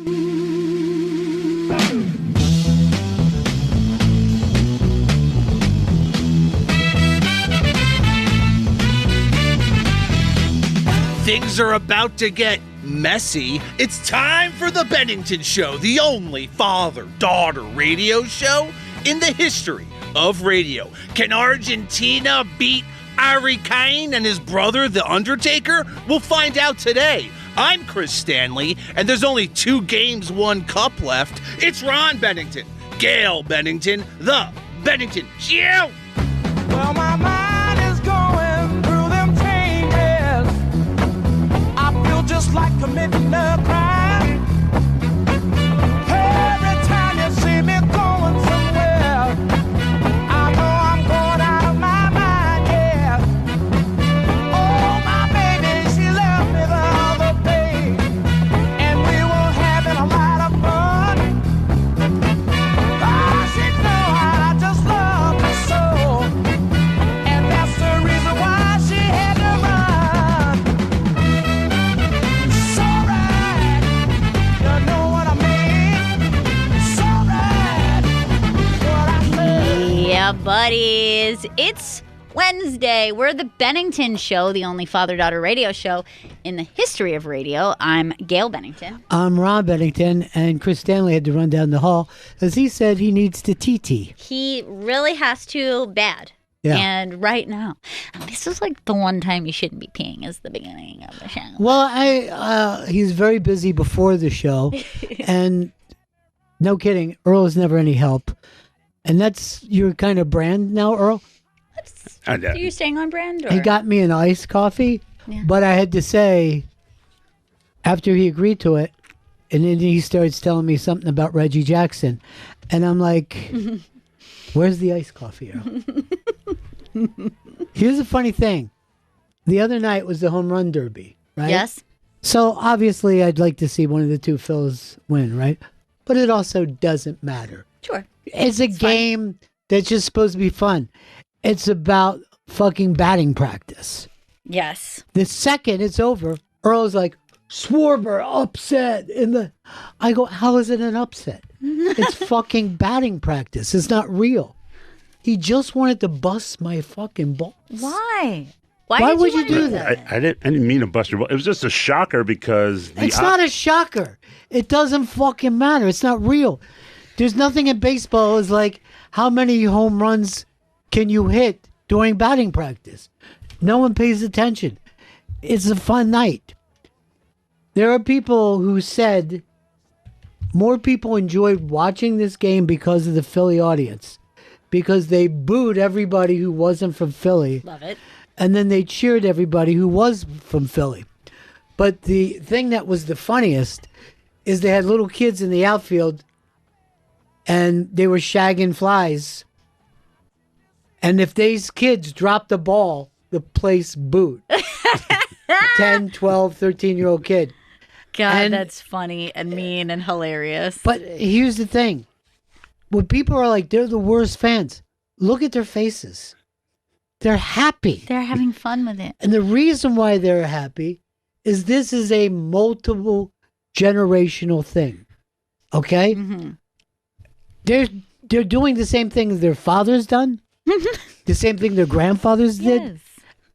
Things are about to get messy. It's time for the Bennington Show, the only father-daughter radio show in the history of radio. Can Argentina beat Ari Kane and his brother, The Undertaker? We'll find out today. I'm Chris Stanley, and there's only 2 games, 1 cup left. It's Ron Bennington, Gail Bennington, the Bennington Show. Well, my mind is going through them changes. I feel just like committing a crime. Every time you see me going somewhere, I know I'm going out of my mind, yeah. Oh, my baby, she left me the other day, and we were having a lot of fun. Oh, she knew I just love her so, and that's the reason why she had to run. So right, you know what I mean? So right, what I said. Yeah, buddies. It's Wednesday. We're the Bennington Show, the only father-daughter radio show in the history of radio. I'm Gail Bennington. I'm Ron Bennington, and Chris Stanley had to run down the hall as he said he needs to TT. He really has to bad. Yeah. And right now, this is like the one time you shouldn't be peeing is the beginning of the show. Well, he's very busy before the show, and no kidding, Earl is never any help. And that's your kind of brand now, Earl? Are you staying on brand? Or? He got me an iced coffee, but I had to say, after he agreed to it, and then he starts telling me something about Reggie Jackson, and I'm like, where's the iced coffee, Earl? Here's a funny thing. The other night was the home run derby, right? Yes. So obviously I'd like to see one of the two Phils win, right? But it also doesn't matter. Sure. It's a game that's just supposed to be fun. It's about fucking batting practice. Yes. The second it's over, Earl's like, Schwarber upset in the... I go, how is it an upset? It's fucking batting practice. It's not real. He just wanted to bust my fucking balls. Why? Why would you do that? I didn't mean to bust your ball. It was just a shocker because... It's not a shocker. It doesn't fucking matter. It's not real. There's nothing in baseball is like, how many home runs can you hit during batting practice? No one pays attention. It's a fun night. There are people who said more people enjoyed watching this game because of the Philly audience, because they booed everybody who wasn't from Philly. Love it. And then they cheered everybody who was from Philly. But the thing that was the funniest is they had little kids in the outfield and they were shagging flies. And if these kids dropped the ball, the place booed. 10, 12, 13-year-old kid. God, And- that's funny and mean and hilarious. But here's the thing. When people are like, they're the worst fans, look at their faces. They're happy. They're having fun with it. And the reason why they're happy is this is a multiple generational thing. Okay? Mm-hmm. They're doing the same thing their fathers done. The same thing their grandfathers did. Yes.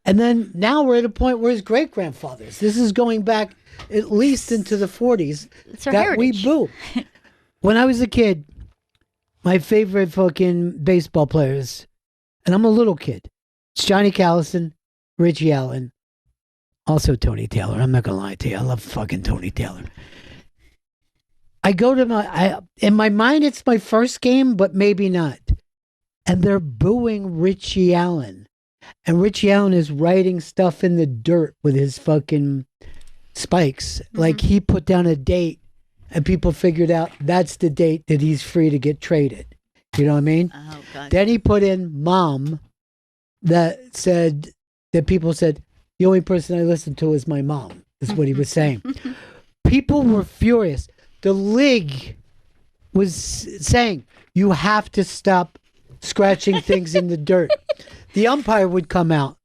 And then now we're at a point where his great-grandfathers. This is going back at least into the 40s. It's our that heritage. we boo. When I was a kid, my favorite fucking baseball players, and I'm a little kid, it's Johnny Callison, Richie Allen, also Tony Taylor. I'm not going to lie to you. I love fucking Tony Taylor. I go to in my mind, it's my first game, but maybe not. And they're booing Richie Allen. And Richie Allen is writing stuff in the dirt with his fucking spikes. Mm-hmm. Like he put down a date and people figured out that's the date that he's free to get traded. You know what I mean? Oh, God. Then he put in mom that said, that people said, the only person I listened to is my mom, is what he was saying. People were furious. The league was saying, you have to stop scratching things in the dirt. The umpire would come out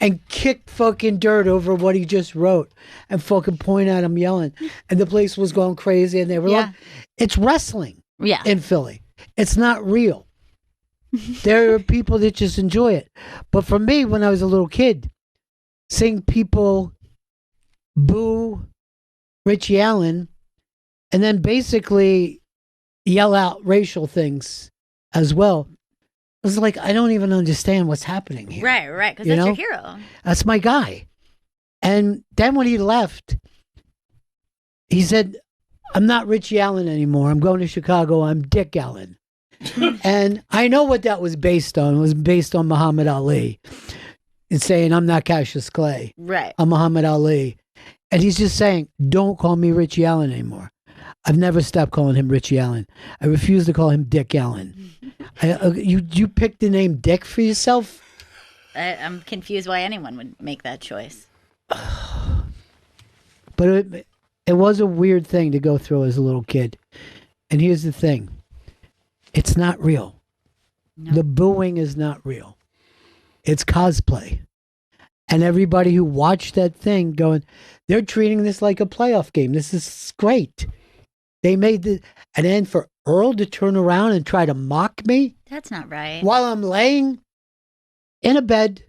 and kick fucking dirt over what he just wrote and fucking point at him yelling. And the place was going crazy and they were like, it's wrestling in Philly. It's not real. There are people that just enjoy it. But for me, when I was a little kid, seeing people boo Richie Allen and then basically yell out racial things as well, it was like, I don't even understand what's happening here. Right, because that's your hero. That's my guy. And then when he left, he said, I'm not Richie Allen anymore. I'm going to Chicago. I'm Dick Allen. And I know what that was based on. It was based on Muhammad Ali. It's saying, I'm not Cassius Clay. Right. I'm Muhammad Ali. And he's just saying, don't call me Richie Allen anymore. I've never stopped calling him Richie Allen. I refuse to call him Dick Allen. You picked the name Dick for yourself? I'm confused why anyone would make that choice. But it was a weird thing to go through as a little kid. And here's the thing. It's not real. No. The booing is not real. It's cosplay. And everybody who watched that thing going, they're treating this like a playoff game. This is great. They made the... And then for Earl to turn around and try to mock me... That's not right. While I'm laying in a bed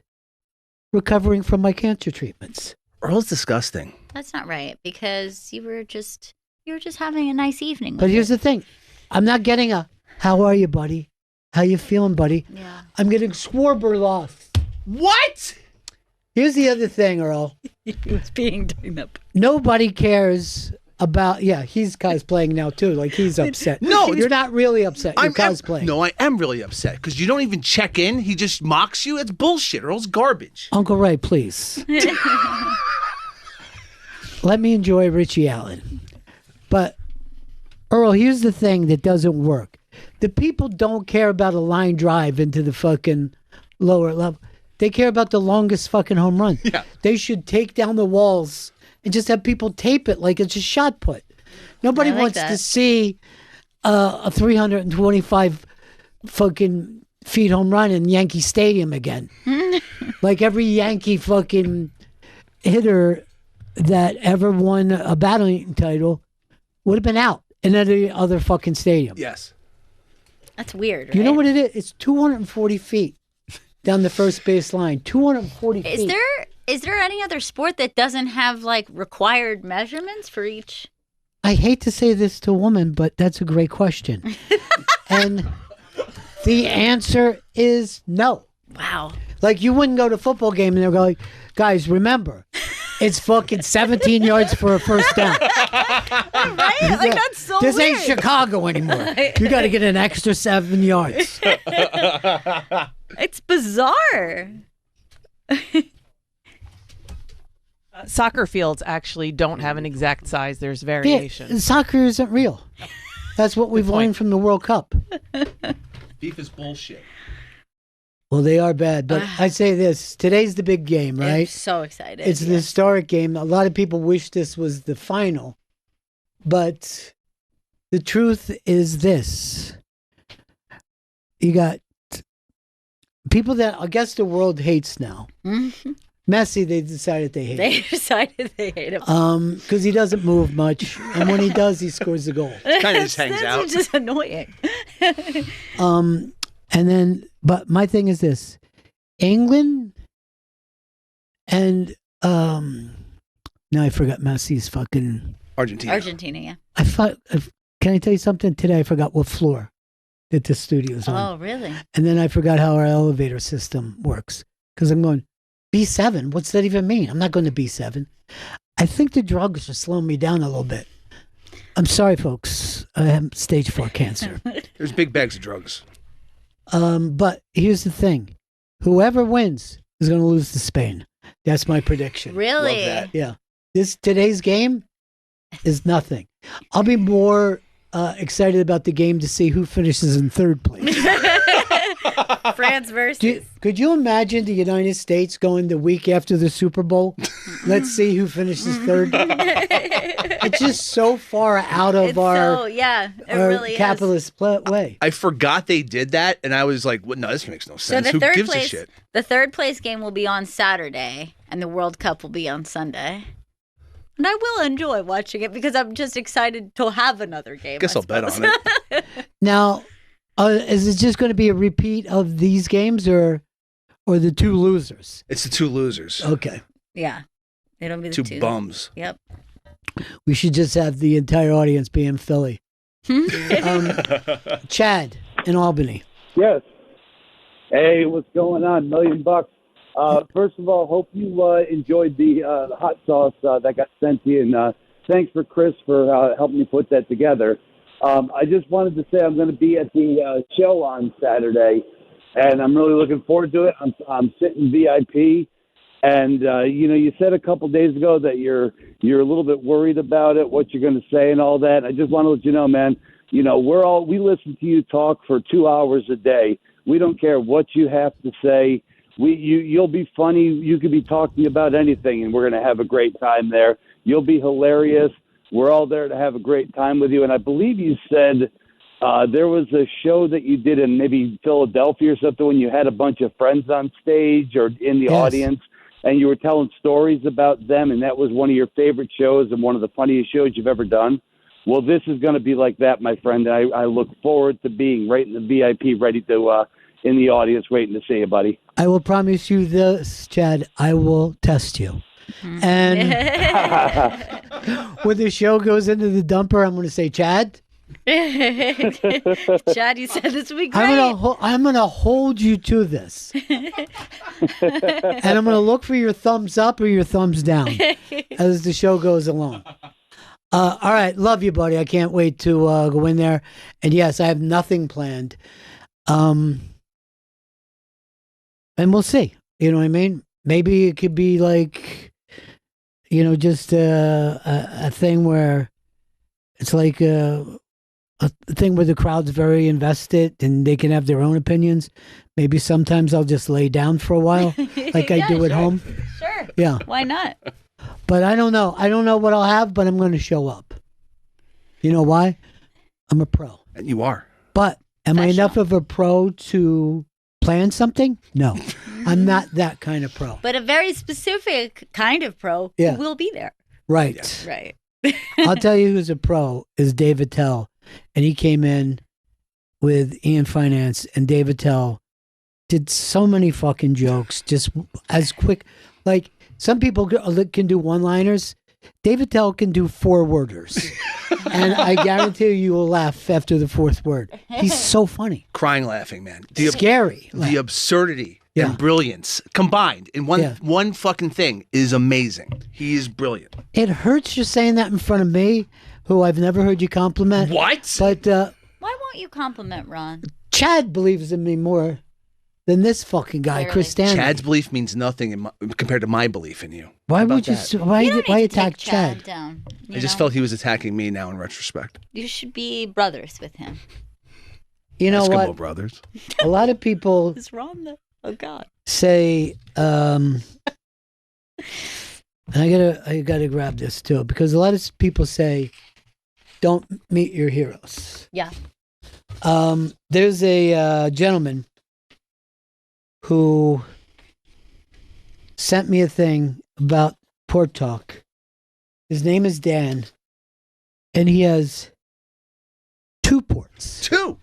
recovering from my cancer treatments. Earl's disgusting. That's not right, because you were just having a nice evening. But here's the thing. I'm not getting a, how are you, buddy? How you feeling, buddy? Yeah. I'm getting Swarber lost. What? Here's the other thing, Earl. He was being done up. Nobody cares about, he's cosplaying now too. Like he's upset. No, you're not really upset. You're cosplaying. No, I am really upset because you don't even check in. He just mocks you. It's bullshit. Earl's garbage. Uncle Ray, please. Let me enjoy Richie Allen. But Earl, here's the thing that doesn't work. The people don't care about a line drive into the fucking lower level. They care about the longest fucking home run. Yeah. They should take down the walls and just have people tape it like it's a shot put. Nobody wants to see a 325 fucking feet home run in Yankee Stadium again. Like every Yankee fucking hitter that ever won a batting title would have been out in any other fucking stadium. Yes. That's weird, right? You know what it is? It's 240 feet down the first base line. 240 feet. Is there any other sport that doesn't have like required measurements for each? I hate to say this to a woman, but that's a great question. And the answer is no. Wow. Like you wouldn't go to a football game and they're going, guys, remember, it's fucking 17 yards for a first down. Right? Like that's so This weird. ain't Chicago anymore. You got to get an extra 7 yards. It's bizarre. Soccer fields actually don't have an exact size. There's variation. Soccer isn't real. That's what we've learned from the World Cup. Beef is bullshit. Well, they are bad, but I say this. Today's the big game, right? I'm so excited. It's the historic game. A lot of people wish this was the final. But the truth is this. You got people that I guess the world hates now. Messi, they decided they hate him. They decided they hate him. Because he doesn't move much. And when he does, he scores a goal. Kind of just hangs out. It's just annoying. And then, but my thing is this. England and, now I forgot Messi's fucking... Argentina, yeah. Can I tell you something? Today I forgot what floor that the studio's on. Oh, really? And then I forgot how our elevator system works. Because I'm going, B7? What's that even mean? I'm not going to B7. I think the drugs are slowing me down a little bit. I'm sorry, folks. I have stage 4 cancer. There's big bags of drugs. But here's the thing. Whoever wins is going to lose to Spain. That's my prediction. Really? Love that. Yeah. Today's game is nothing. I'll be more excited about the game to see who finishes in third place. France versus. Could you imagine the United States going the week after the Super Bowl? Let's see who finishes third. It's just so far out of our really capitalist way. I forgot they did that, and I was like, well, "No, this makes no So sense. the Who third gives a place, shit?" the third place game will be on Saturday, and the World Cup will be on Sunday. And I will enjoy watching it because I'm just excited to have another game. Guess I'll bet on it. Now, is it just going to be a repeat of these games, or the two losers? It's the two losers, Okay. Yeah, it'll be the two bums. Yep. We should just have the entire audience be in Philly. Chad in Albany. Yes. Hey, what's going on? $1,000,000. First of all, hope you enjoyed the hot sauce that got sent to you, and thanks for Chris for helping me put that together. I just wanted to say I'm going to be at the show on Saturday, and I'm really looking forward to it. I'm sitting VIP, and you said a couple days ago that you're a little bit worried about it, what you're going to say, and all that. I just want to let you know, man. We listen to you talk for 2 hours a day. We don't care what you have to say. You'll be funny. You could be talking about anything, and we're going to have a great time there. You'll be hilarious. We're all there to have a great time with you. And I believe you said there was a show that you did in maybe Philadelphia or something when you had a bunch of friends on stage or in the audience, and you were telling stories about them, and that was one of your favorite shows and one of the funniest shows you've ever done. Well, this is going to be like that, my friend. And I look forward to being right in the VIP, ready to in the audience, waiting to see you, buddy. I will promise you this, Chad. I will test you. And when the show goes into the dumper, I'm going to say, Chad. Chad, you said this would be great. I'm gonna hold you to this, and I'm gonna look for your thumbs up or your thumbs down as the show goes along. All right, love you, buddy. I can't wait to go in there. And yes, I have nothing planned. And we'll see. You know what I mean? Maybe it could be like, just a thing where it's like a thing where the crowd's very invested and they can have their own opinions. Maybe sometimes I'll just lay down for a while, like I do at home. Sure. Yeah. Why not? But I don't know. I don't know what I'll have, but I'm going to show up. You know why? I'm a pro. And you are. But am I enough of a pro to plan something? No. I'm not that kind of pro. But a very specific kind of pro who will be there. Right. Yes. Right. I'll tell you who's a pro is Dave Attell. And he came in with Ian Finance, and Dave Attell did so many fucking jokes just as quick. Like, some people can do one-liners. Dave Attell can do four-worders. And I guarantee you will laugh after the fourth word. He's so funny. Crying, laughing, man. Scary. The absurdity and brilliance combined in one fucking thing is amazing. He is brilliant. It hurts you saying that in front of me, who I've never heard you compliment. What? But why won't you compliment Ron? Chad believes in me more than this fucking guy, Chris Stanley. Chad's belief means nothing compared to my belief in you. Why would you? Why attack Chad down? I just felt he was attacking me now in retrospect. You should be brothers with him. You know Eskimo what? brothers. A lot of people Is Ron the? Oh God. say, and I gotta grab this too, because a lot of people say, "Don't meet your heroes." Yeah. There's a gentleman who sent me a thing about Port Talk. His name is Dan, and he has 2 ports. 2.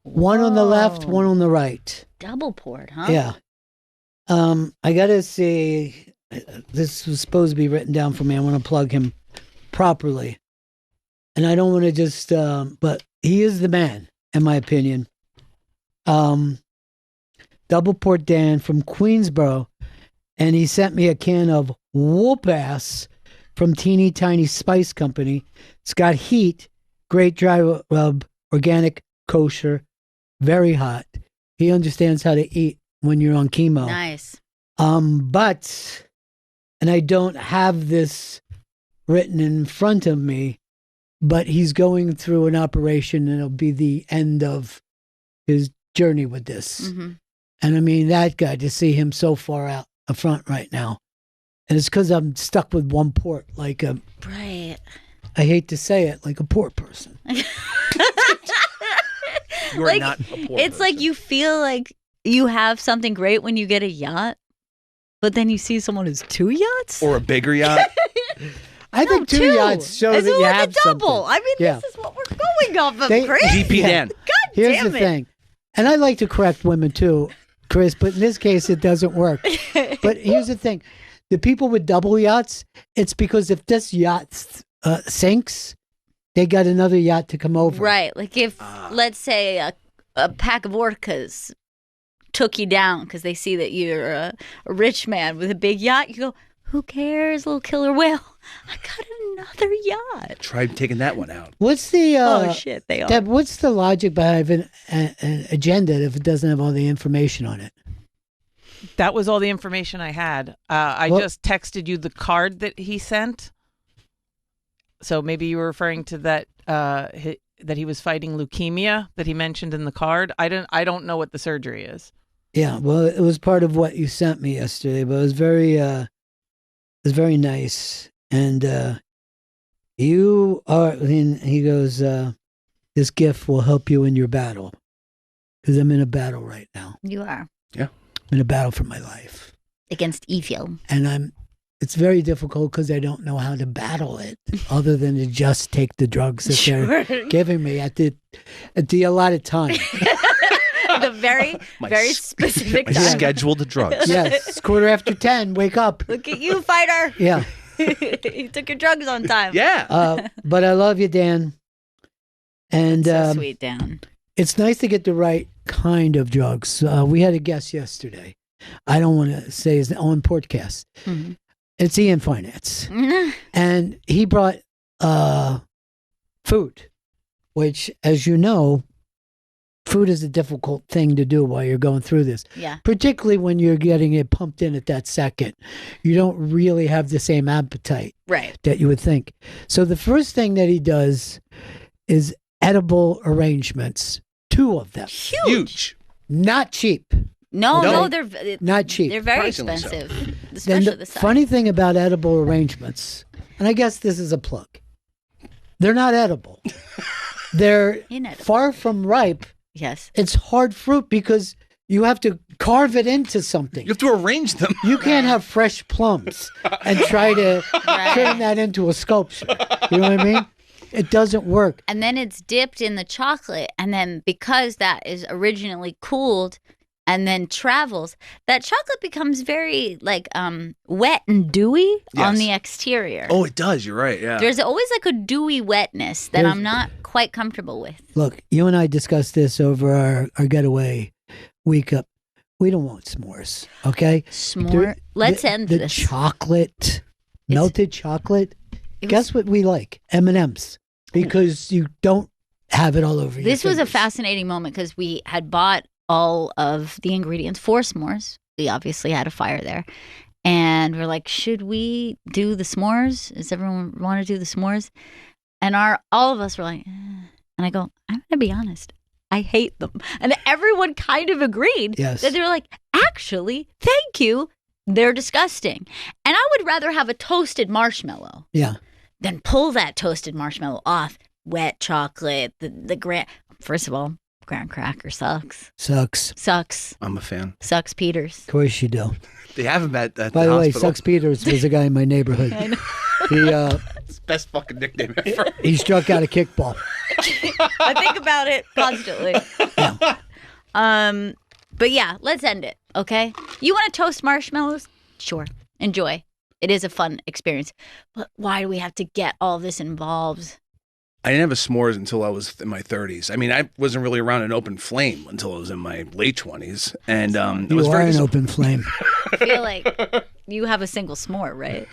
One on the left, one on the right. Double port, huh? Yeah. I gotta see. This was supposed to be written down for me. I want to plug him properly, and I don't want to just. But he is the man, in my opinion. Double Port Dan from Queensboro, and he sent me a can of whoop ass from Teeny Tiny Spice Company. It's got heat, great dry rub, organic, kosher, very hot. He understands how to eat when you're on chemo. Nice. But, and I don't have this written in front of me, but he's going through an operation, and it'll be the end of his journey with this. Mm-hmm. And I mean, that guy, to see him so far out the front right now. And it's because I'm stuck with one port, like Right. I hate to say it, like a poor person. You're Like, not a poor It's like person. you feel like you have something great when you get a yacht, but then you see someone who's 2 yachts. Or a bigger yacht. I think two yachts show It's that you like have a double. something. I mean, Yeah. this is what we're going off of, They- Chris. GP Dan. God Here's damn the it. thing. And I like to correct women too, Chris, but in this case, it doesn't work. But here's the thing. The people with double yachts, it's because if this yacht sinks, they got another yacht to come over. Right. Like if, let's say, a pack of orcas took you down because they see that you're a rich man with a big yacht, you go, who cares, little killer whale? I got another yacht. Try taking that one out. What's the Oh, shit, they are. Deb, what's the logic behind an agenda if it doesn't have all the information on it? That was all the information I had. I Well- just texted you the card that he sent. So maybe you were referring to that that he was fighting leukemia that he mentioned in the card. I don't know what the surgery is. Yeah, well, it was part of what you sent me yesterday, but it was very nice. And you are, and he goes, this gift will help you in your battle. Because I'm in a battle right now. You are. I'm in a battle for my life. Against evil. And it's very difficult because I don't know how to battle it other than to just take the drugs that they're giving me at the allotted time. The very, My very s- specific My time. scheduled drugs. Yes, it's 10:15. Wake up. Look at you, fighter. Yeah. You took your drugs on time. Yeah. But I love you, Dan. And So sweet, Dan. it's nice to get the right kind of drugs. We had a guest yesterday. I don't want to say his own podcast. Mhm. It's Ian Finance. And he brought food, which, as you know, food is a difficult thing to do while you're going through this, Yeah. particularly when you're getting it pumped in at that second. You don't really have the same appetite Right. that you would think. So the first thing that he does is edible arrangements, 2 of them. Huge. Not cheap. No, No. they're Not cheap. They're very Surprisingly so. expensive, Then especially the the size. funny thing about edible arrangements, and I guess this is a plug, they're not edible. They're Inedible. far from ripe. Yes. It's hard fruit because you have to carve it into something. You have to arrange them. You can't have fresh plums and try to turn that into a sculpture. You know what I mean? It doesn't work. And then it's dipped in the chocolate, and then because that is originally cooled and then travels, that chocolate becomes very like wet and dewy on Yes. the exterior. Oh, it does. You're right. Yeah. There's always like a dewy wetness that There's- I'm not quite comfortable with. Look, you and I discussed this over our getaway week up. We don't want s'mores, okay? S'more. Let's end the this. chocolate, melted chocolate. It was- Guess what we like? M&Ms, because you don't have it all over your This was a fingers. fascinating moment because we had bought all of the ingredients for s'mores. We obviously had a fire there. And we're like, should we do the s'mores? Does everyone want to do the s'mores? And all of us were like, and I go, I'm going to be honest. I hate them. And everyone kind of agreed Yes. that they were like, actually, thank you. They're disgusting. And I would rather have a toasted marshmallow Yeah. than pull that toasted marshmallow off. Wet chocolate, the first of all, graham cracker sucks. Sucks. I'm a fan. Sucks Peters. Of course you do. They have him at By the the way, hospital. Sucks Peters was a guy in my neighborhood. I know. He It's the best fucking nickname ever. he struck out a kickball. I think about it constantly. But yeah, let's end it, okay? You want to toast marshmallows? Sure. Enjoy. It is a fun experience. But why do we have to get all this involved? I didn't have a s'mores until I was in my 30s. I mean, I wasn't really around an open flame until I was in my late 20s. And it You was are very an dis- open flame. I feel like you have a single s'more, right?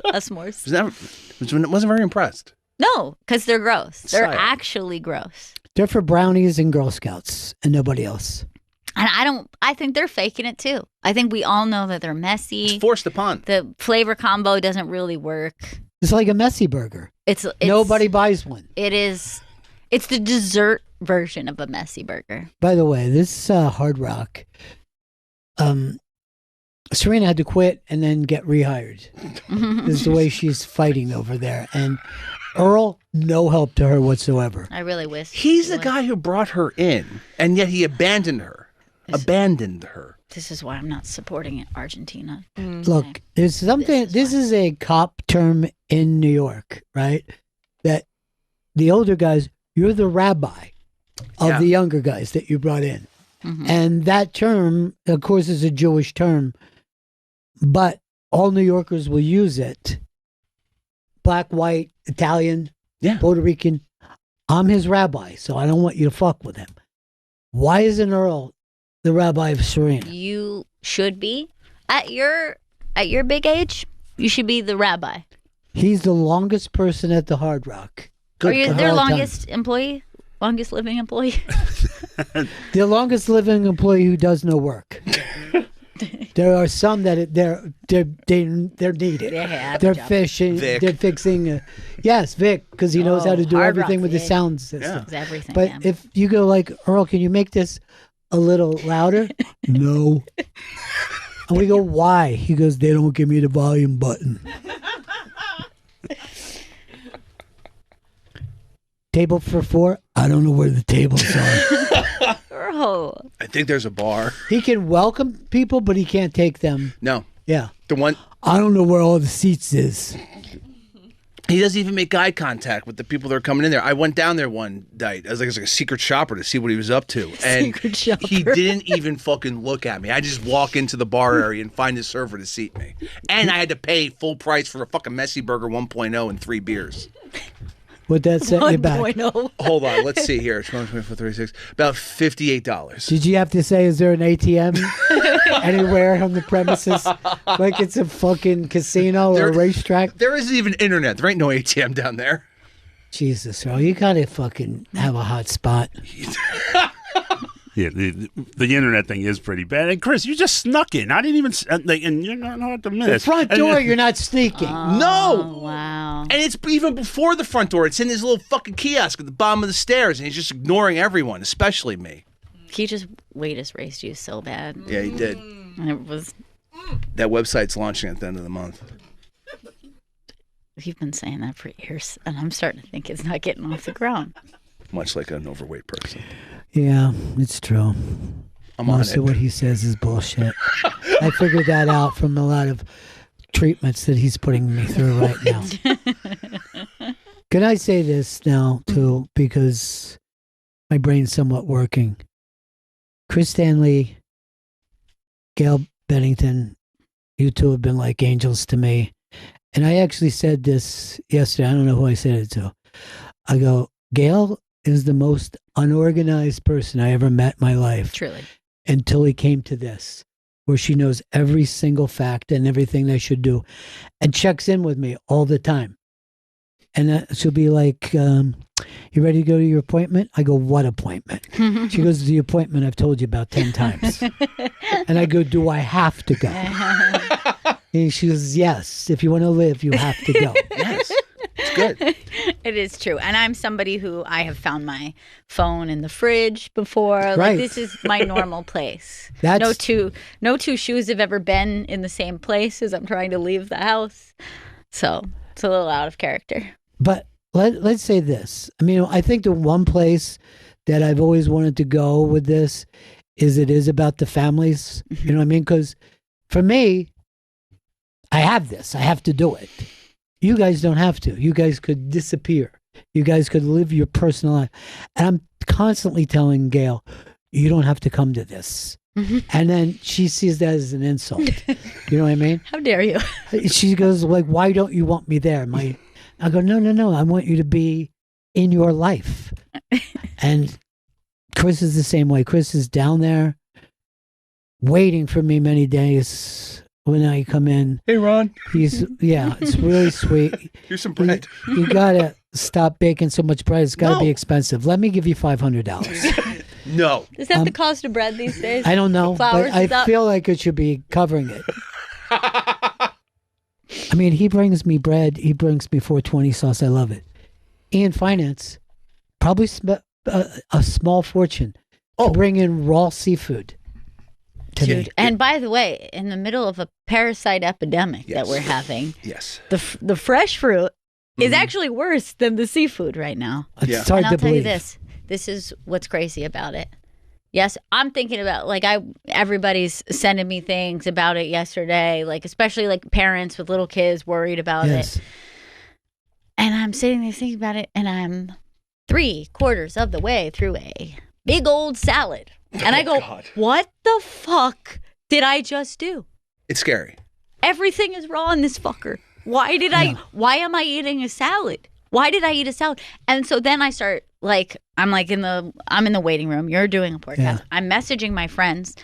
A s'mores. I wasn't very impressed. No, because they're gross. They're Silent. actually gross. They're for brownies and Girl Scouts and nobody else. And I think they're faking it too. I think we all know that they're messy. It's forced upon. The flavor combo doesn't really work. It's like a messy burger. It's Nobody buys one. It is. It's the dessert version of a messy burger. By the way, this Hard Rock, Serena had to quit and then get rehired. This is the way she's fighting over there. And Earl, no help to her whatsoever. I really wish. He's the guy who brought her in, and yet he abandoned her. This is why I'm not supporting Argentina. Look, there's something, this is a cop term in New York, right? That the older guys, you're the rabbi of the younger guys that you brought in. And that term, of course, is a Jewish term, but all New Yorkers will use it. Black, white, Italian, Puerto Rican. I'm his rabbi, so I don't want you to fuck with him. Why isn't Earl the rabbi of Serena? You should be at your big age. You should be the rabbi. He's the longest person at the Hard Rock. Are you of their all time. longest employee? Longest living employee? The longest living employee who does no work. There are some that they're needed. They're fishing. Vic. They're fixing. Yes, Vic, because he knows how to do Hard everything Rock with the Vic. sound system. It's everything. But yeah. if you go like, Earl, can you make this a little louder? No. And we go, why? He goes, they don't give me the volume button. Table for 4? I don't know where the tables are. Earl. I think there's a bar. He can welcome people, but he can't take them. No, Yeah. the one. I don't know where all the seats is. He doesn't even make eye contact with the people that are coming in there. I went down there one night as like a secret shopper to see what he was up to, and Secret shopper. he didn't even fucking look at me. I just walk into the bar area and find his server to seat me, and I had to pay full price for a fucking messy burger 1.0 and 3 beers. Would that set you back? 1.0. Hold on, let's see here. 24, 36, about $58. Did you have to say, is there an ATM anywhere on the premises? Like it's a fucking casino or a racetrack? There isn't even internet. There ain't no ATM down there. Jesus, Earl, you gotta fucking have a hot spot. Yeah, the internet thing is pretty bad. And Chris, you just snuck in. I didn't even, and you're not at the The minute. front door, you're not sneaking. No. Wow. And it's even before the front door. It's in his little fucking kiosk at the bottom of the stairs, and he's just ignoring everyone, especially me. He just just raced you so bad. Yeah, he did. And it was. That website's launching at the end of the month. You've been saying that for years, and I'm starting to think it's not getting off the ground. Much like an overweight person. Yeah, it's true. I'm on Most it. of what he says is bullshit. I figured that out from a lot of treatments that he's putting me through right now. Can I say this now, too, because my brain's somewhat working. Chris Stanley, Gail Bennington, you two have been like angels to me. And I actually said this yesterday. I don't know who I said it to. I go, Gail is the most unorganized person I ever met in my life. Truly. Until he came to this, where she knows every single fact and everything they should do and checks in with me all the time. And she'll be like, you ready to go to your appointment? I go, what appointment? She goes, the appointment I've told you about 10 times. And I go, do I have to go? And she goes, yes, if you want to live, you have to go. Yes. It's good. It is true. And I'm somebody who I have found my phone in the fridge before. Right. Like, this is my normal place. That's- No two shoes have ever been in the same place as I'm trying to leave the house. So it's a little out of character. But let's say this. I mean, I think the one place that I've always wanted to go with this is it is about the families. You know what I mean? Because for me, I have this. I have to do it. You guys don't have to. You guys could disappear. You guys could live your personal life. And I'm constantly telling Gail, you don't have to come to this. And then she sees that as an insult. You know what I mean? How dare you? She goes like, why don't you want me there? I go, no. I want you to be in your life. And Chris is the same way. Chris is down there waiting for me many days when I come in. Hey, Ron. It's really sweet. Here's some bread. You gotta stop baking so much bread. It's gotta be expensive. Let me give you $500. No. Is that the cost of bread these days? I don't know, Flowers but is I up. feel like it should be covering it. I mean, he brings me bread. He brings me 420 sauce. I love it. And finance, probably a small fortune to bring in raw seafood to me. Dude, and by the way, in the middle of a parasite epidemic that we're having, Yes. the fresh fruit is actually worse than the seafood right now. It's Yeah. hard And I'll to tell you believe. this is what's crazy about it. Yes, I'm thinking about everybody's sending me things about it yesterday, like especially like parents with little kids worried about Yes. it. And I'm sitting there thinking about it, and I'm 3/4 of the way through a big old salad. And I go, God. what the fuck did I just do? It's scary. Everything is raw in this fucker. Why am I eating a salad? Why did I eat a salad? And so then I start I'm in the waiting room. You're doing a podcast. Yeah. I'm messaging my friends.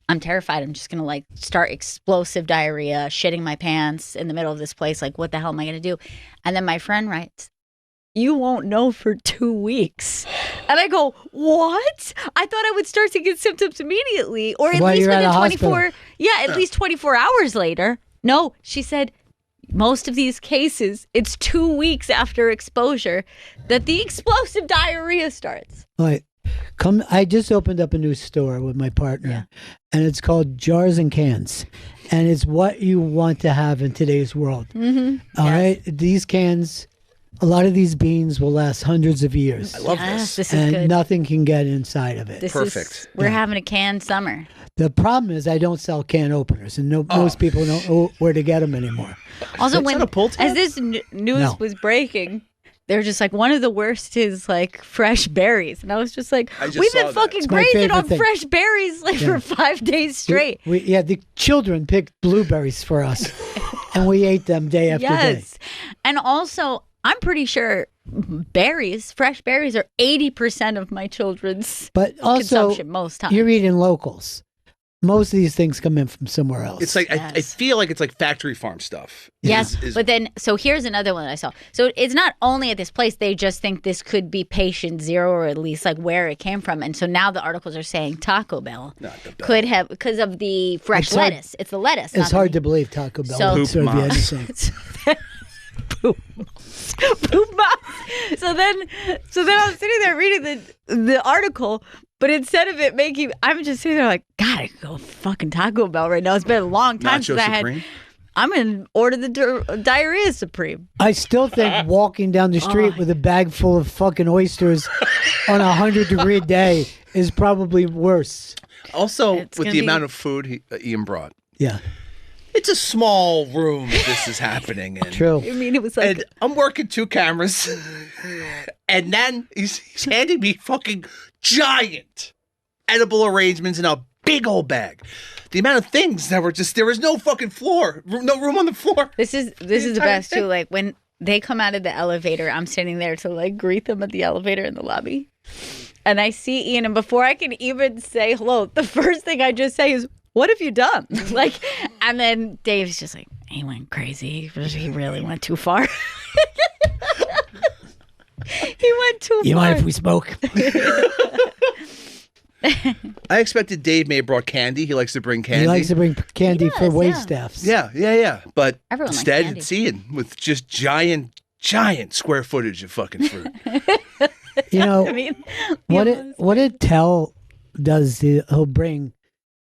I'm terrified. I'm just going to start explosive diarrhea, shitting my pants in the middle of this place. Like, what the hell am I going to do? And then my friend writes, you won't know for 2 weeks. And I go, what? I thought I would start to get symptoms immediately, or at While least you're at within a 24. hospital. Yeah, at least 24 hours later. No, she said, most of these cases, it's 2 weeks after exposure that the explosive diarrhea starts. Like, I just opened up a new store with my partner, and it's called Jars and Cans, and it's what you want to have in today's world. All right, these cans, a lot of these beans will last hundreds of years, I love Yes, this. this is and good. nothing can get inside of it. This Perfect. We're having a canned summer. The problem is I don't sell can openers, and most people don't know where to get them anymore. Also, that a pull tab? as this news No. was breaking, they're just like, one of the worst is like fresh berries. And I was just like, I just we've saw been that. fucking It's my grazing favorite on thing. fresh berries for 5 days straight. The children picked blueberries for us, and we ate them day after day. Yes. And also, I'm pretty sure fresh berries are 80% of my children's But also, consumption most times. you're eating locals. Most of these things come in from somewhere else. It's like I Yes. feel like it's like factory farm stuff. Yes, Is- but then, so here's another one that I saw. So it's not only at this place, they just think this could be patient zero, or at least like where it came from. And so now the articles are saying Taco Bell Not the Bell. could have, because of the fresh It's hard- lettuce. It's the lettuce. it's hard to believe Taco Bell So- would serve you Poop anything. Poop box. So then I'm sitting there reading the article, but instead of it making, I'm just sitting there like, God, I could go fucking Taco Bell right now. It's been a long time Nacho since I had. Supreme? I'm gonna order the diarrhea supreme. I still think walking down the street with a bag full of fucking oysters on a 100-degree day is probably worse. Also, It's with gonna the be- amount of food Ian brought, Yeah, it's a small room that this is happening in. true. I mean, it was like And I'm working 2 cameras, and then he's handing me fucking giant edible arrangements in a big old bag. The amount of things that were there was no fucking floor, no room on the floor. this is the entire best thing. too. Like when they come out of the elevator, I'm sitting there to like greet them at the elevator in the lobby, and I see Ian, and before I can even say hello, the first thing I just say is, "What have you done?" Like, and then Dave's just like, "He went crazy. He really went too far." He went too You far. mind if we smoke? I expected Dave may have brought candy. He likes to bring candy. He likes to bring candy He for does, wait yeah. staffs. Yeah. But Everyone likes instead, candy. it's Ian with just giant square footage of fucking fruit. You know I mean, what it tell does? He'll bring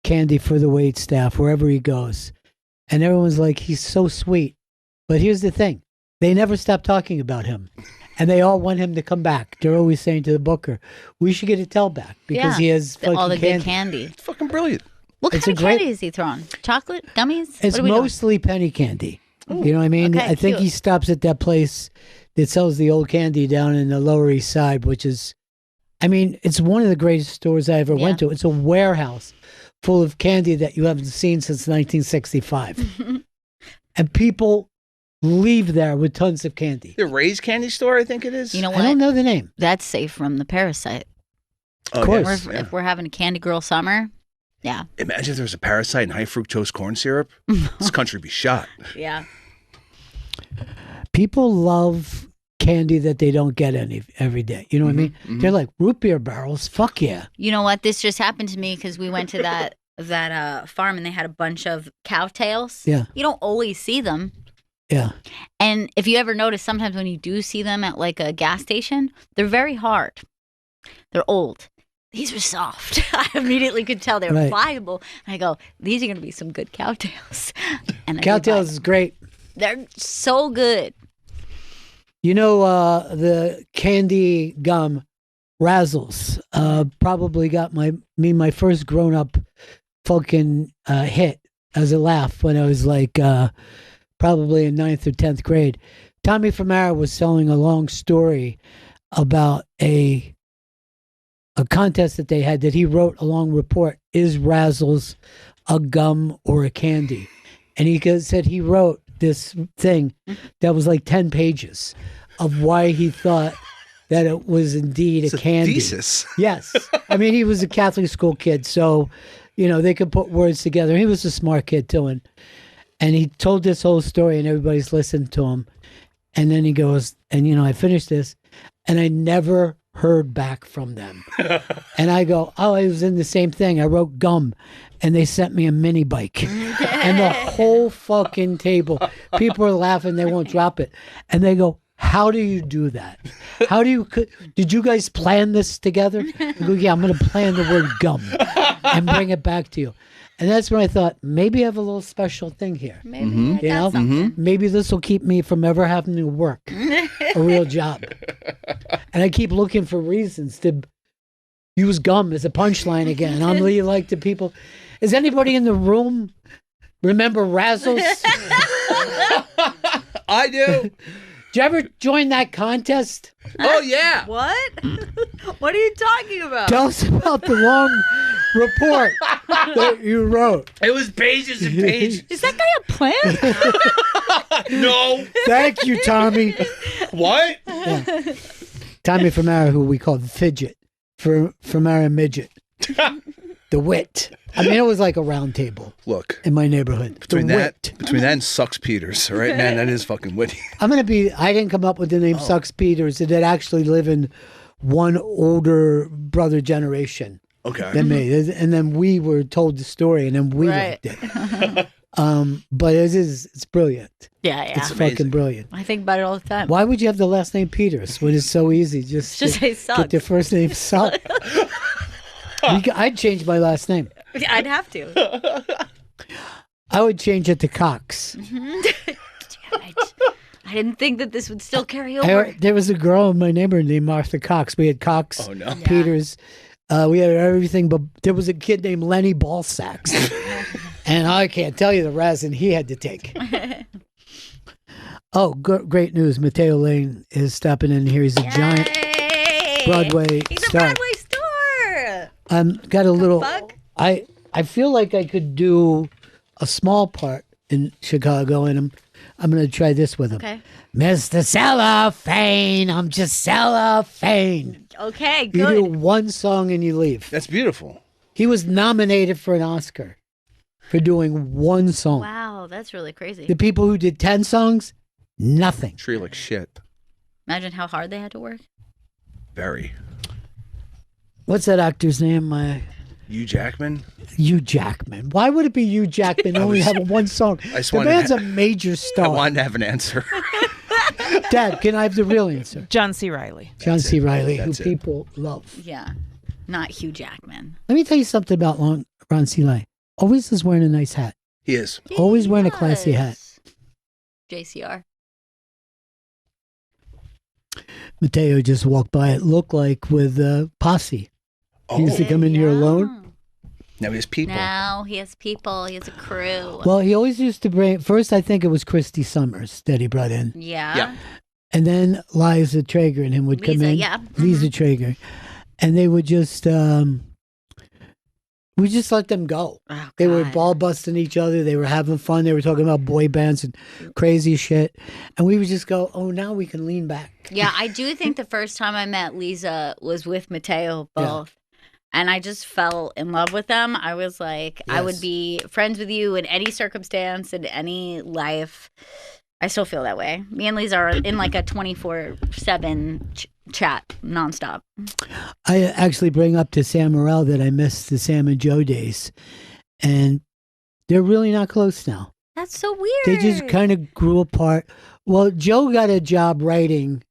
candy for the wait staff wherever he goes, and everyone's like, he's so sweet. But here's the thing: they never stop talking about him. And they all want him to come back. They're always saying to the booker, we should get a tell back because he has fucking all the good candy. candy. It's fucking brilliant. What It's kind of a great- candy is he throwing? Chocolate, gummies? It's what are we doing? mostly penny candy. You know what I mean? Okay, I think cute. he stops at that place that sells the old candy down in the Lower East Side, which is, I mean, it's one of the greatest stores I ever went to. It's a warehouse full of candy that you haven't seen since 1965. And people leave there with tons of candy. The Ray's candy store, I think it is. You know I don't what? know the name. That's safe from the parasite. Oh, course. yes, If, yeah. if we're having a candy girl summer, yeah. Imagine if there was a parasite in high fructose corn syrup. This country would be shot. Yeah. People love candy that they don't get every day. You know what I mean? They're like, root beer barrels, fuck yeah. You know what? This just happened to me because we went to that farm and they had a bunch of cowtails. Yeah. You don't always see them. Yeah. And if you ever notice, sometimes when you do see them at like a gas station, they're very hard. They're old. These were soft. I immediately could tell they were Right. pliable. And I go, these are going to be some good cowtails. And I did buy Cowtails them. is great. They're so good. You know, the candy gum Razzles probably got my first grown up fucking hit as a laugh when I was like probably in 9th or 10th grade. Tommy Famara was telling a long story about a contest that they had that he wrote a long report. Is Razzles a gum or a candy? And he said he wrote this thing that was like 10 pages of why he thought that it was indeed It's a candy. thesis. Yes. I mean, he was a Catholic school kid, so, they could put words together. He was a smart kid, too. And he told this whole story, and everybody's listened to him. And then he goes, and, I finished this, and I never heard back from them. And I go, oh, I was in the same thing. I wrote gum, and they sent me a mini bike. And the whole fucking table, people are laughing. They won't drop it. And they go, how do you do that? Did you guys plan this together? I go, yeah, I'm going to plan the word gum and bring it back to you. And that's when I thought, maybe I have a little special thing here. Maybe I got something. Maybe this will keep me from ever having to work a real job. And I keep looking for reasons to use gum as a punchline again. And I'm really like to people, is anybody in the room remember Razzles? I do. Did you ever join that contest? Oh, yeah. What? What are you talking about? Tell us about the long report that you wrote. It was pages and pages. Is that guy a plant? No. Thank you, Tommy. What? Tommy Famara, who we called Fidget, Famara Midget. The wit. I mean, it was like a round table Look, in my neighborhood. between the that wit. and Sucks Peters, all right, man, that is fucking witty. I didn't come up with the name Sucks Peters. It did actually live in one older brother generation Okay. than me. And then we were told the story, and then we Right. liked it. But it's brilliant. Yeah. It's amazing. fucking brilliant. I think about it all the time. Why would you have the last name Peters when it's so easy? Just Just say get Suggs. their first name Suck. I'd change my last name. I'd have to. I would change it to Cox. Damn it. I didn't think that this would still carry over. There was a girl in my neighborhood named Martha Cox. We had Cox, Oh, no. Peters. We had everything, but there was a kid named Lenny Ballsacks. And I can't tell you the resin he had to take. Oh, great news. Mateo Lane is stepping in here. He's a giant Yay! Broadway He's star. a Broadway star. Got a little. fuck? I feel like I could do a small part in Chicago, and I'm going to try this with him. Okay. Mr. Cellophane, I'm just cellophane. Okay, You do good. one song and you leave. That's beautiful. He was nominated for an Oscar for doing one song. Wow, that's really crazy. The people who did 10 songs, nothing. Tree like shit. Imagine how hard they had to work. Very. What's that actor's name? Hugh Jackman? Hugh Jackman. Why would it be Hugh Jackman only have one song? just The wanted man's to a major I star. wanted to have an answer. Dad, can I have the real answer? John C. Riley. John C. Riley, who That's it. people love. Yeah. Not Hugh Jackman. Let me tell you something about Ron C. Lai. Always is wearing a nice hat. He is. Always wearing a classy hat. JCR. Mateo just walked by. It looked like with Posse. He used to come in here alone. Now he has people. Now he has people. He has a crew. Well, he always used to bring. First, I think it was Christy Summers that he brought in, yeah. Yeah. and then Liza Traeger and him would come Lisa, in. yeah. Lisa Traeger, and they would just. We just let them go. Oh, They were God. ball busting each other. They were having fun. They were talking about boy bands and crazy shit. And we would just go, oh, now we can lean back. Yeah, I do think the first time I met Lisa was with Mateo both. And I just fell in love with them. I was like, I would Yes. be friends with you in any circumstance, in any life. I still feel that way. Me and Lisa are in like a 24/7 chat nonstop. I actually bring up to Sam Morrell that I missed the Sam and Joe days. And they're really not close now. That's so weird. They just kind of grew apart. Well, Joe got a job writing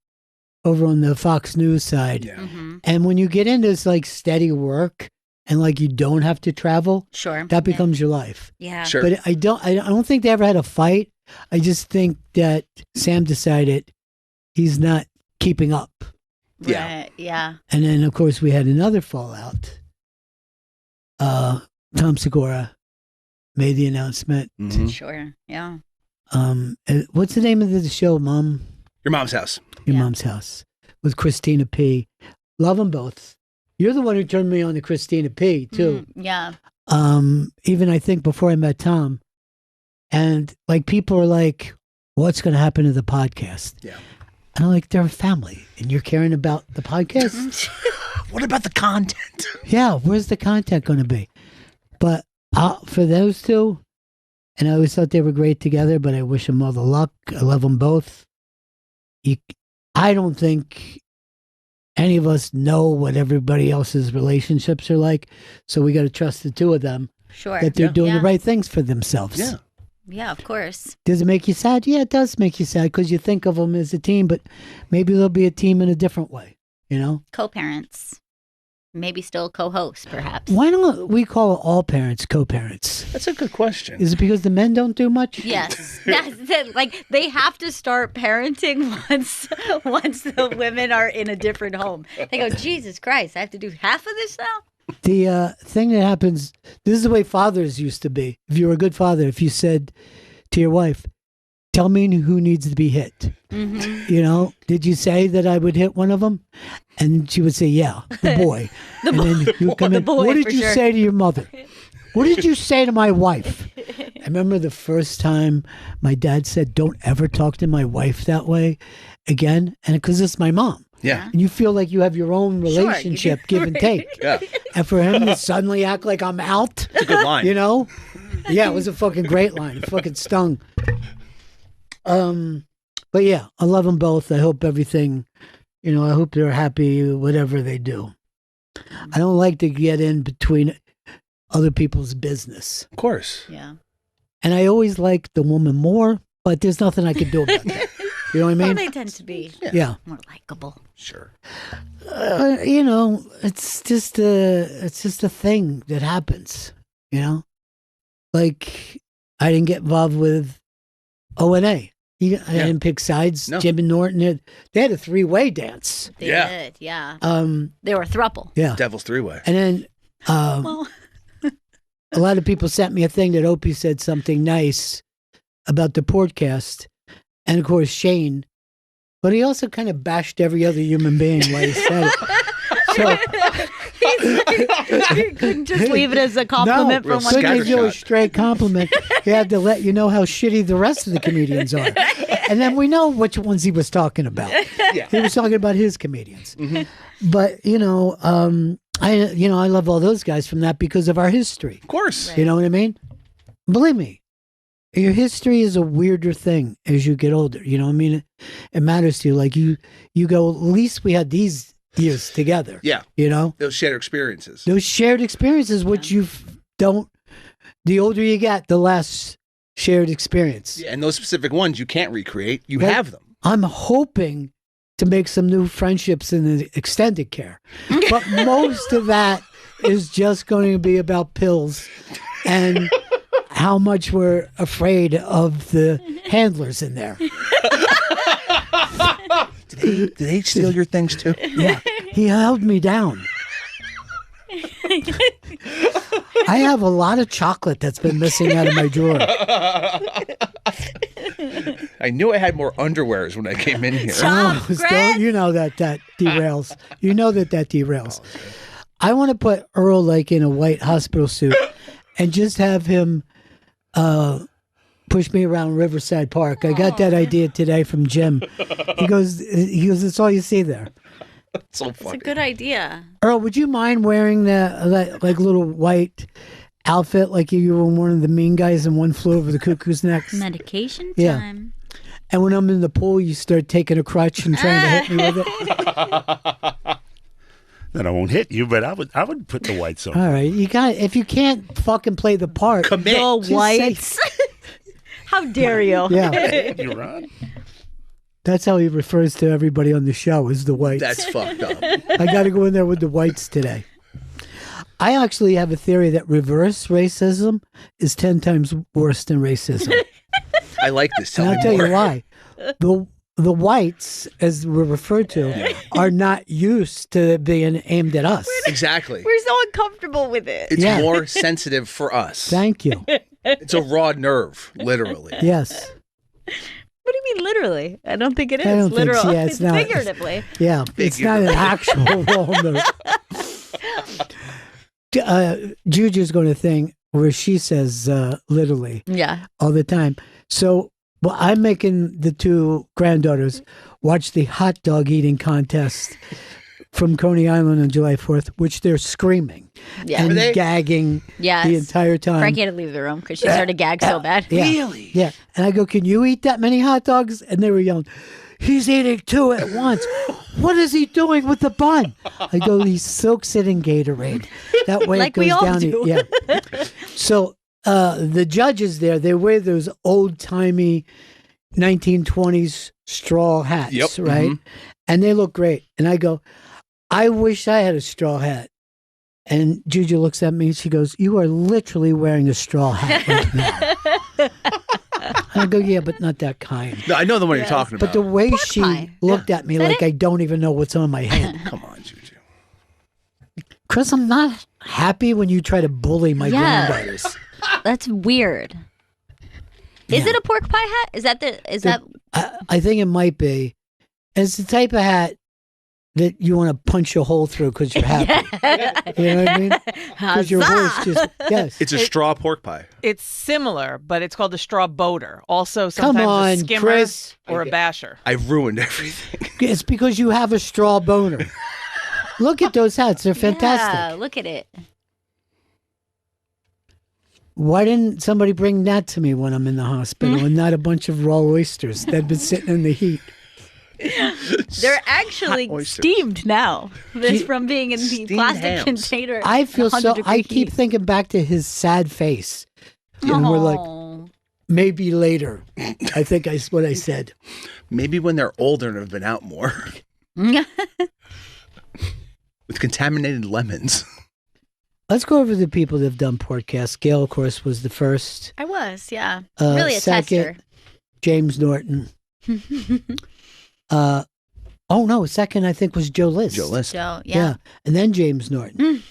over on the Fox News side. Yeah. And when you get into this like steady work and like you don't have to travel, Sure. that becomes your life. Yeah. Sure. But I don't think they ever had a fight. I just think that Sam decided he's not keeping up. Yeah. Right. Yeah. And then of course we had another fallout. Tom Segura made the announcement. Mhm. Sure. Yeah. What's the name of the show, Mom? Your mom's house. Your Yeah. Mom's House with Christina P. Love them both. You're the one who turned me on to Christina P. too. Yeah. Even I think before I met Tom, and like people are like, "What's going to happen to the podcast?" Yeah. And I'm like, "They're a family, and you're caring about the podcast." What about the content? Yeah, where's the content going to be? But for those two, and I always thought they were great together, but I wish them all the luck. I love them both. I don't think any of us know what everybody else's relationships are like, so we got to trust the two of them Sure. that they're doing Yeah. the right things for themselves. Yeah. Yeah, of course. Does it make you sad? Yeah, it does make you sad because you think of them as a team, but maybe they'll be a team in a different way, you know? Co-parents. Maybe still co-hosts, perhaps. Why don't we call all parents co-parents? That's a good question. Is it because the men don't do much? Yes, that's it. Like they have to start parenting once the women are in a different home. They go, Jesus Christ, I have to do half of this now. The thing that happens, this is the way fathers used to be. If you were a good father, if you said to your wife, tell me who needs to be hit. Mm-hmm. You know, did you say that I would hit one of them? And she would say, yeah, the boy. And then you would come in, boy, what did for you sure." say to your mother? What did you say to my wife? I remember the first time my dad said, don't ever talk to my wife that way again. And because it's my mom. Yeah. And you feel like you have your own Sure, you do. relationship, give and take. Yeah. And for him to suddenly act like I'm out, It's a good line. you know? Yeah, it was a fucking great line. It fucking stung. But yeah, I love them both. I hope everything, you know, I hope they're happy, whatever they do. I don't like to get in between other people's business. Of course. Yeah. And I always like the woman more, but there's nothing I can do about that. You know what I Well, mean? they tend to be Yeah. more likable. Sure. You know, it's just a thing that happens, you know? Like, I didn't get involved with O&A. I didn't pick sides. No. Jim and Norton, they had a three-way dance. They Yeah. did, yeah. They They were a throuple. yeah. Devil's three-way. And then Well, a lot of people sent me a thing that Opie said something nice about the podcast. And of course, Shane. But he also kind of bashed every other human being while he said it. you couldn't just leave it as a compliment no, from one couldn't give you a scattershot. straight compliment. He had to let you know how shitty the rest of the comedians are. And then we know which ones he was talking about. Yeah. He was talking about his comedians. But, you know, I love all those guys from that because of our history. Of course. You know what I mean? Believe me, your history is a weirder thing as you get older. You know what I mean? It matters to you. Like you go, at least we had these years together. Yeah. You know? Those shared experiences. Those shared experiences, which you don't, the older you get, the less shared experience. Yeah, and those specific ones you can't recreate. You Right. have them. I'm hoping to make some new friendships in the extended care. But most of that is just going to be about pills and how much we're afraid of the handlers in there. Did they steal your things too? Yeah, he held me down. I have a lot of chocolate that's been missing out of my drawer. I knew I had more underwears when I came in here. Oh, don't you know that derails? You know that derails. I want to put Earl like in a white hospital suit and just have him push me around Riverside Park. I got that idea today from Jim. He goes, that's all you see there. So it's a funny. good idea. Earl, would you mind wearing that like little white outfit like you were one of the mean guys in One Flew Over the Cuckoo's Nest? Medication Yeah. time. And when I'm in the pool, you start taking a crutch and trying to hit me with it. Then I won't hit you, but I would put the whites on. All right, you got. If you can't fucking play the part, Commit. The Just say- whites. How dare you? yeah. You run. That's how he refers to everybody on the show, is the whites. That's fucked up. I got to go in there with the whites today. I actually have a theory that reverse racism is 10 times worse than racism. I like this. Tell And me I'll tell more. you why. The whites, as we're referred to, are not used to being aimed at us. Exactly. We're so uncomfortable with it. It's Yeah. more sensitive for us. Thank you. It's a raw nerve, literally. Yes. What do you mean literally? I don't think it is I don't think literal. so. Yeah, it's not. Figuratively. Yeah. It's not an actual walnut. Juju's going to think where she says literally Yeah. all the time. So, well, I'm making the two granddaughters watch the hot dog eating contest from Coney Island on July 4th, which they're screaming Yeah. and Are they? gagging Yes. the entire time. Frankie had to leave the room because she started to gag so bad. Yeah. Really? Yeah. And I go, can you eat that many hot dogs? And they were yelling, he's eating two at once. What is he doing with the bun? I go, he soaks it in Gatorade. That way Like it goes we all down. do. Yeah. So the judges there, they wear those old timey 1920s straw hats, Yep. right? Mhm. And they look great. And I go, I wish I had a straw hat. And Juju looks at me and she goes, you are literally wearing a straw hat right now. And I go, yeah, but not that kind. No, I know the one you're talking But about. the way she pie. looked at me Is that like it? I don't even know what's on my head. Come on, Juju. Chris, I'm not happy when you try to bully my Yeah. granddaughters. That's weird. Is Yeah. it a pork pie hat? Is that that? I think it might be. It's the type of hat that you want to punch a hole through because you're happy. You know what I mean? Because your voice just, yes. It's a straw pork pie. It's similar, but it's called a straw boater. Also, Come sometimes on, a skimmer Chris. or a basher. I ruined everything. It's because you have a straw boner. Look at those hats. They're fantastic. Yeah, look at it. Why didn't somebody bring that to me when I'm in the hospital and not a bunch of raw oysters that had been sitting in the heat? They're actually Hot oysters. steamed now. This You- from being in the Steamed plastic hams. container. I feel so. 100-degree I keep heat. thinking back to his sad face. And we're like, Oh. maybe later. I think that's what I said. Maybe when they're older and have been out more. With contaminated lemons. Let's go over the people that have done podcasts. Gail, of course, was the first. I was, yeah. Really a second, tester. James Norton. Oh no, second I think was Joe List. Joe List. So, Yeah. yeah. And then James Norton,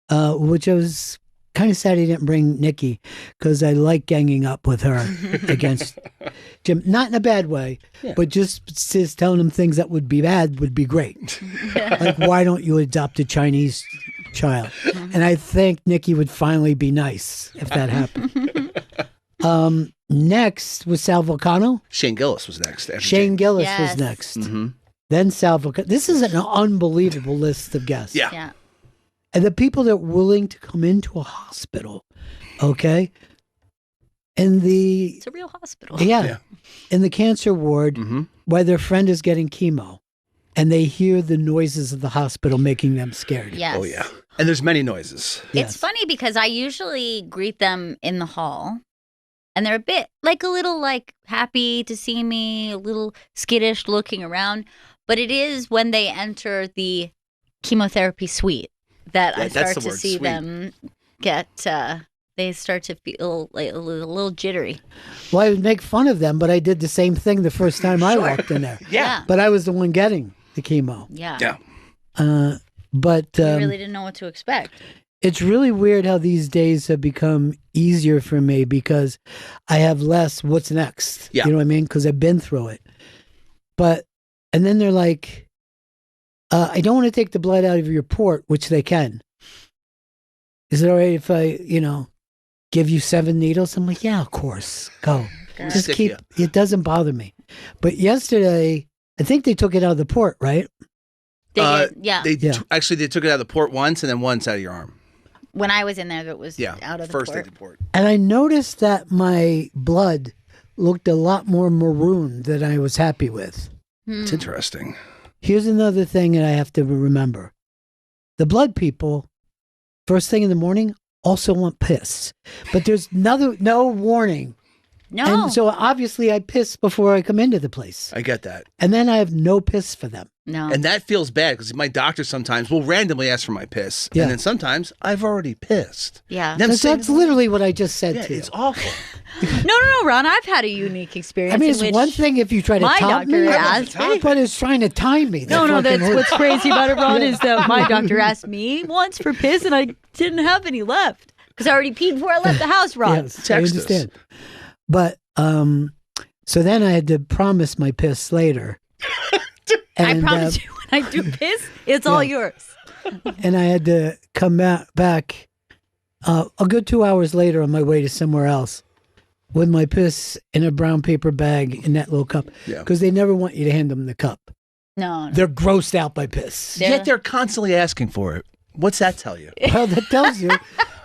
which I was kind of sad he didn't bring Nikki because I like ganging up with her against Jim. Not in a bad way, but just telling him things that would be bad would be great. Like, why don't you adopt a Chinese child? And I think Nikki would finally be nice if that happened. Next was Sal Vulcano. Shane Gillis was next. after Shane James. Gillis Yes. was next. Mm-hmm. Then Sal Vulcano. This is an unbelievable list of guests. Yeah. Yeah. And the people that are willing to come into a hospital, okay? And the, It's a real hospital. yeah, in the cancer ward, Mm-hmm. where their friend is getting chemo, and they hear the noises of the hospital making them scared. Yes. Oh, yeah. And there's many noises. It's Yes. funny because I usually greet them in the hall and they're a bit like a little like happy to see me, a little skittish looking around. But it is when they enter the chemotherapy suite that Yeah, I that's start the to word, see suite. them get, they start to feel like a little jittery. Well, I would make fun of them, but I did the same thing the first time I walked in there. Yeah. But I was the one getting the chemo. Yeah. Yeah. But I really didn't know what to expect. it's really weird how these days have become easier for me because I have less what's next. Yeah. You know what I mean? Because I've been through it. But, and then they're like, I don't want to take the blood out of your port, which they can. Is it all right if I, give you 7 needles? I'm like, yeah, of course. Go. Just Stick keep, ya. it doesn't bother me. But yesterday, I think they took it out of the port, right? They did, yeah. Actually, they took it out of the port once and then once out of your arm. When I was in there, it was Yeah. out of the First port. at the port. And I noticed that my blood looked a lot more maroon than I was happy with. It's interesting. Here's another thing that I have to remember. The blood people, first thing in the morning, also want piss. But there's no warning No. And so obviously I piss before I come into the place. I get that. And then I have no piss for them. No. And that feels bad because my doctor sometimes will randomly ask for my piss. Yeah. And then sometimes I've already pissed. Yeah. Them That's literally what I just said yeah, to you. it's awful. No, Ron. I've had a unique experience. I mean, in it's which one thing if you try to my top doctor me, asked. but it's trying to time me. No, The fucking that's whole- what's crazy about it, Ron, is that my doctor asked me once for piss and I didn't have any left because I already peed before I left the house, Ron. Yes, I Text us. understand. But so then I had to promise my piss later. I promise you, when I do piss, it's all yours. And I had to come back a good 2 hours later on my way to somewhere else with my piss in a brown paper bag in that little cup. Yeah. Because they never want you to hand them the cup. No. They're grossed out by piss. Yet they're constantly asking for it. What's that tell you? Well, that tells you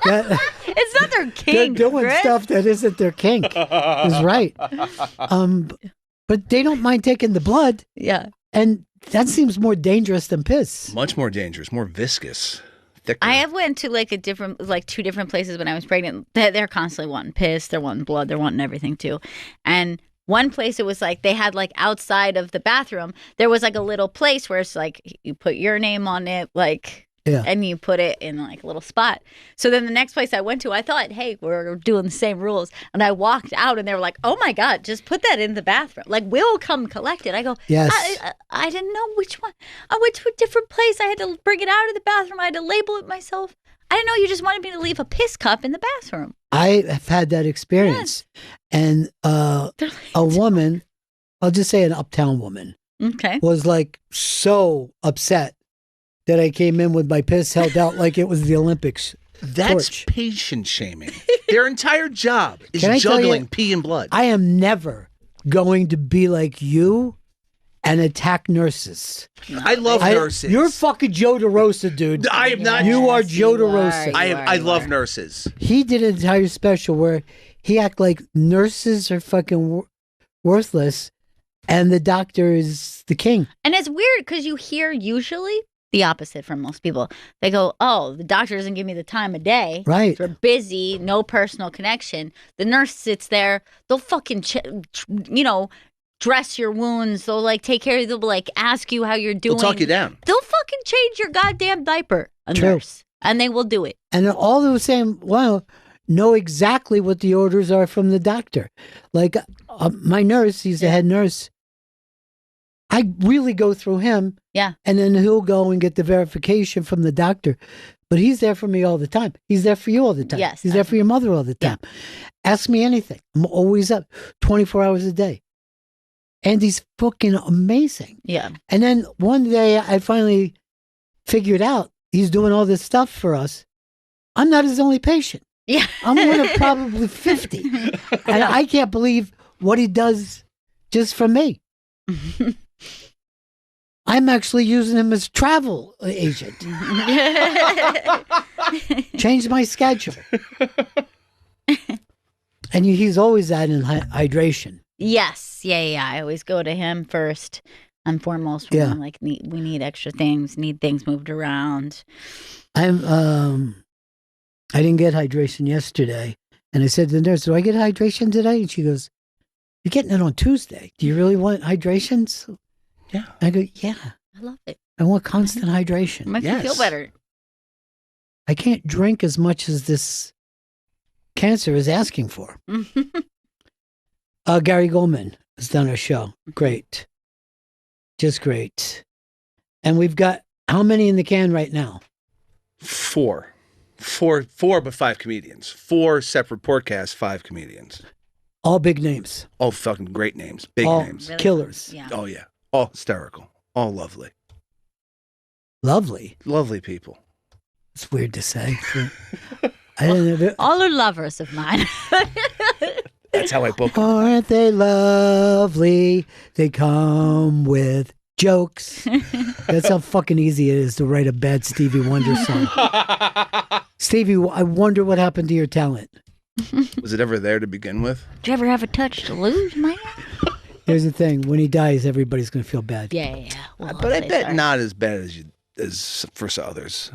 that It's not their they're kink, doing Chris. stuff that isn't their kink. Is right. But they don't mind taking the blood. Yeah. And that seems more dangerous than piss. Much more dangerous, more viscous, thicker. I have went to like two different places when I was pregnant. They're constantly wanting piss, they're wanting blood, they're wanting everything too. And one place it was like they had like outside of the bathroom, there was like a little place where it's like you put your name on it, like Yeah. and you put it in like a little spot. So then the next place I went to, I thought, hey, we're doing the same rules. And I walked out and they were like, oh my God, just put that in the bathroom. Like, we'll come collect it. I go, Yes. I didn't know which one. I went to a different place. I had to bring it out of the bathroom. I had to label it myself. I didn't know you just wanted me to leave a piss cup in the bathroom. I have had that experience. And a woman, I'll just say an uptown woman, Okay. was like so upset that I came in with my piss held out like it was the Olympics. That's torch. patient shaming. Their entire job is Can I tell juggling you, pee and blood. I am never going to be like you and attack nurses. I love nurses. You're fucking Joe DeRosa, dude. I am not. You are Yes, Joe you are. DeRosa. I love nurses. He did an entire special where he act like nurses are fucking worthless and the doctor is the king. And it's weird because you hear usually the opposite from most people. They go, oh, the doctor doesn't give me the time of day. Right. We're busy, no personal connection. The nurse sits there. They'll fucking, dress your wounds. They'll like take care of you. They'll like ask you how you're doing. They'll talk you down. They'll fucking change your goddamn diaper. A True. nurse. And they will do it. And all the same, well, know exactly what the orders are from the doctor. Like my nurse, he's the head nurse. I really go through him. Yeah. And then he'll go and get the verification from the doctor. But he's there for me all the time. He's there for you all the time. Yes. He's there for your mother all the time. Ask me anything. I'm always up 24 hours a day. And he's fucking amazing. Yeah. And then one day I finally figured out he's doing all this stuff for us. I'm not his only patient. Yeah. I'm one of probably 50. And I can't believe what he does just for me. I'm actually using him as travel agent. Change my schedule. And he's always adding hydration. Yes. Yeah. I always go to him first and foremost when I'm like, we need extra things, need things moved around. I didn't get hydration yesterday. And I said to the nurse, do I get hydration today? And she goes, you're getting it on Tuesday. Do you really want hydration? So Yeah. I go, yeah. I love it. I want constant hydration. It makes me feel better. I can't drink as much as this cancer is asking for. Gary Goldman has done a show. Great. Just great. And we've got how many in the can right now? Four, but 5 comedians. 4 separate podcasts, 5 comedians. All big names. All fucking great names. Big All names. Really? killers. Yeah. Oh, yeah. All hysterical. All lovely. Lovely. Lovely people. It's weird to say. I didn't know. All are lovers of mine. That's how I book them. Aren't they lovely? They come with jokes. That's how fucking easy it is to write a bad Stevie Wonder song. Stevie, I wonder what happened to your talent. Was it ever there to begin with? Do you ever have a touch to lose, man? Here's the thing: when he dies, everybody's going to feel bad. Yeah. Well, But I say bet sorry. not as bad as for others.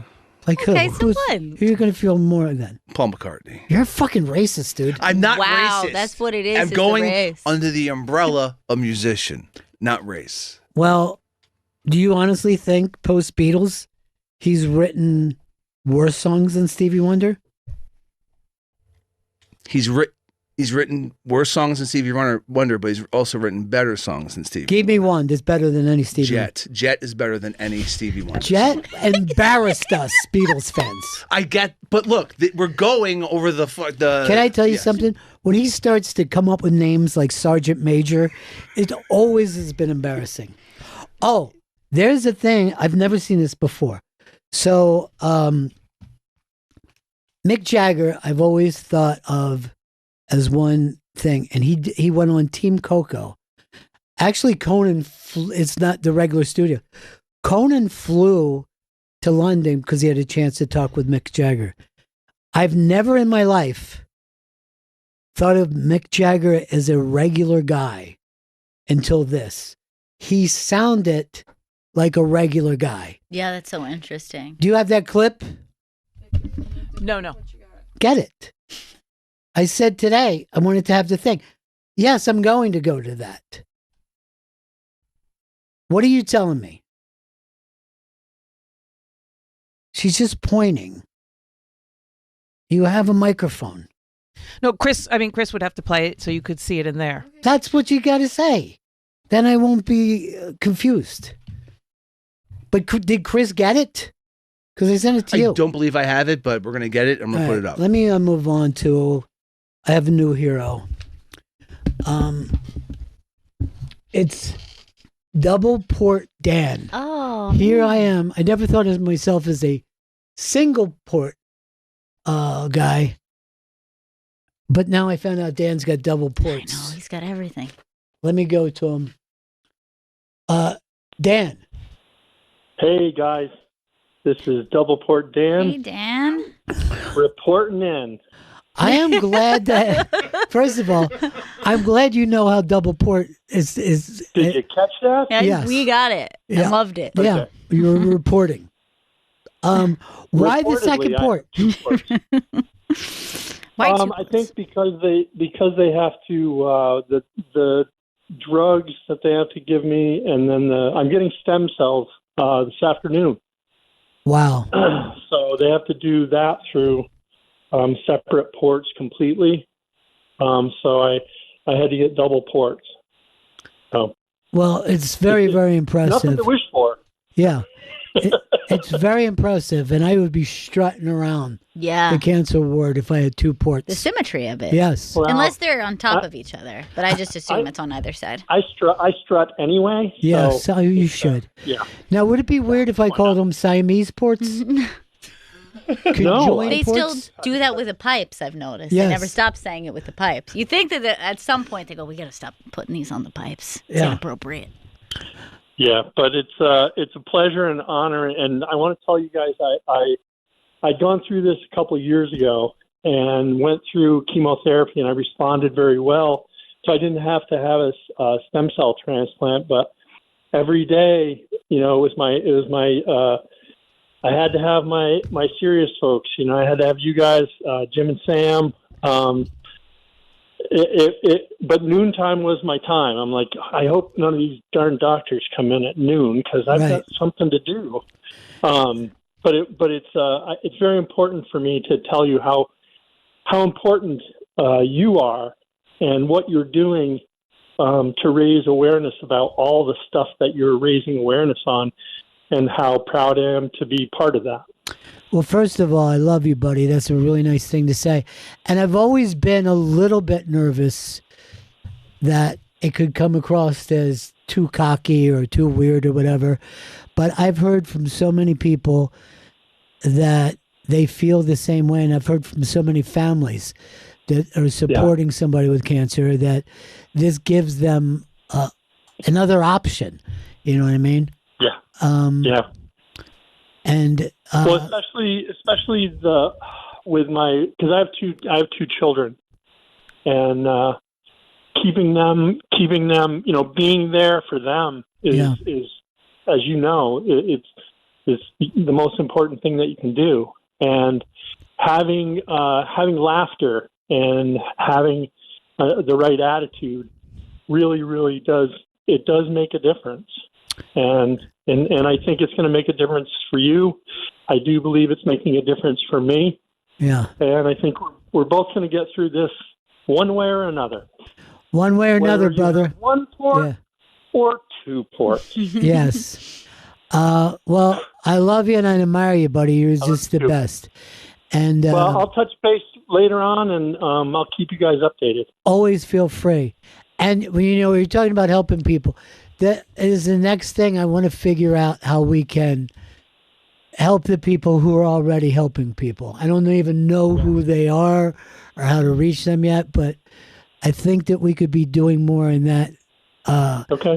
Like Okay, who? so what? Who are you going to feel more than? Paul McCartney. You're a fucking racist, dude. I'm not Wow, racist. that's what it is, I'm is the going race. under the umbrella of musician, not race. Well, do you honestly think post Beatles, he's written worse songs than Stevie Wonder? He's written worse songs than Stevie Wonder, but he's also written better songs than Stevie. Give me one that's better than any Stevie. Jet is better than any Stevie Wonder. Jet embarrassed us, Beatles fans. I get, but look, we're going over the. Can I tell you yes. something? When he starts to come up with names like Sergeant Major, it always has been embarrassing. Oh, there's a thing. I've never seen this before. So, Mick Jagger, I've always thought of as one thing, and he went on Team Coco. Actually, Conan, it's not the regular studio. Conan flew to London because he had a chance to talk with Mick Jagger. I've never in my life thought of Mick Jagger as a regular guy until this. He sounded like a regular guy. Yeah, that's so interesting. Do you have that clip? No. Get it. I said today I wanted to have the thing. Yes, I'm going to go to that. What are you telling me? She's just pointing. You have a microphone. No, Chris would have to play it so you could see it in there. That's what you got to say. Then I won't be confused. But did Chris get it? Because I sent it to you. I don't believe I have it, but we're going to get it. I'm going to put it up. Let me move on to, I have a new hero. It's Double Port Dan. Oh. Here I am. I never thought of myself as a single port guy. But now I found out Dan's got double I ports. know, he's got everything. Let me go to him. Dan. Hey guys, this is Double Port Dan Hey, Dan. reporting in. I am glad that, first of all, I'm glad you know how double port is. Did you catch that? Yeah, Yes. we got it. Yeah. I loved it. Yeah, Okay. you're reporting. Why the second Reportedly, port? Why two I think because they have to the drugs that they have to give me, and then I'm getting stem cells this afternoon. Wow. So they have to do that through separate ports completely. So I had to get double ports. So Well, it's very, very nothing impressive. to wish for. Yeah. It's very impressive, and I would be strutting around Yeah. the cancer ward if I had two The ports. symmetry of it. Yes. Well, Unless they're on top of each other. But I just assume I- it's on either side. I strut anyway. Yes, So, so you should. yeah. Now, would it be weird if I called them Siamese ports? Conjoined They ports? still do that with the pipes, I've noticed. Yes. They never stop saying it with the pipes. You think that at some point they go, we got to stop putting these on the pipes. It's Yeah. inappropriate. Yeah, but it's a pleasure and honor, and I want to tell you guys I'd gone through this a couple of years ago and went through chemotherapy, and I responded very well. So I didn't have to have a stem cell transplant, but every day, it was my I had to have my serious folks. I had to have you guys, Jim and Sam. But noontime was my time. I'm like, I hope none of these darn doctors come in at noon because I've got something to do. But it's very important for me to tell you how important you are and what you're doing to raise awareness about all the stuff that you're raising awareness on, and how proud I am to be part of that. Well, first of all, I love you, buddy. That's a really nice thing to say. And I've always been a little bit nervous that it could come across as too cocky or too weird or whatever. But I've heard from so many people that they feel the same way. And I've heard from so many families that are supporting somebody with cancer that this gives them another option. You know what I mean? Yeah. Yeah. And well, especially because I have two children, and keeping them, being there for them is as you know, it's the most important thing that you can do. And having laughter and having the right attitude really does make a difference. And I think it's going to make a difference for you. I do believe it's making a difference for me. Yeah. And I think we're both going to get through this one way or another. One way or another, Whether you brother. have one port or two ports. Yes. Well, I love you and I admire you, buddy. You're just the best. And Well, I'll touch base later on, and I'll keep you guys updated. always feel free. And when you're talking about helping people, that is the next thing I want to figure out how we can help the people who are already helping people. I don't even know who they are or how to reach them yet, but I think that we could be doing more in that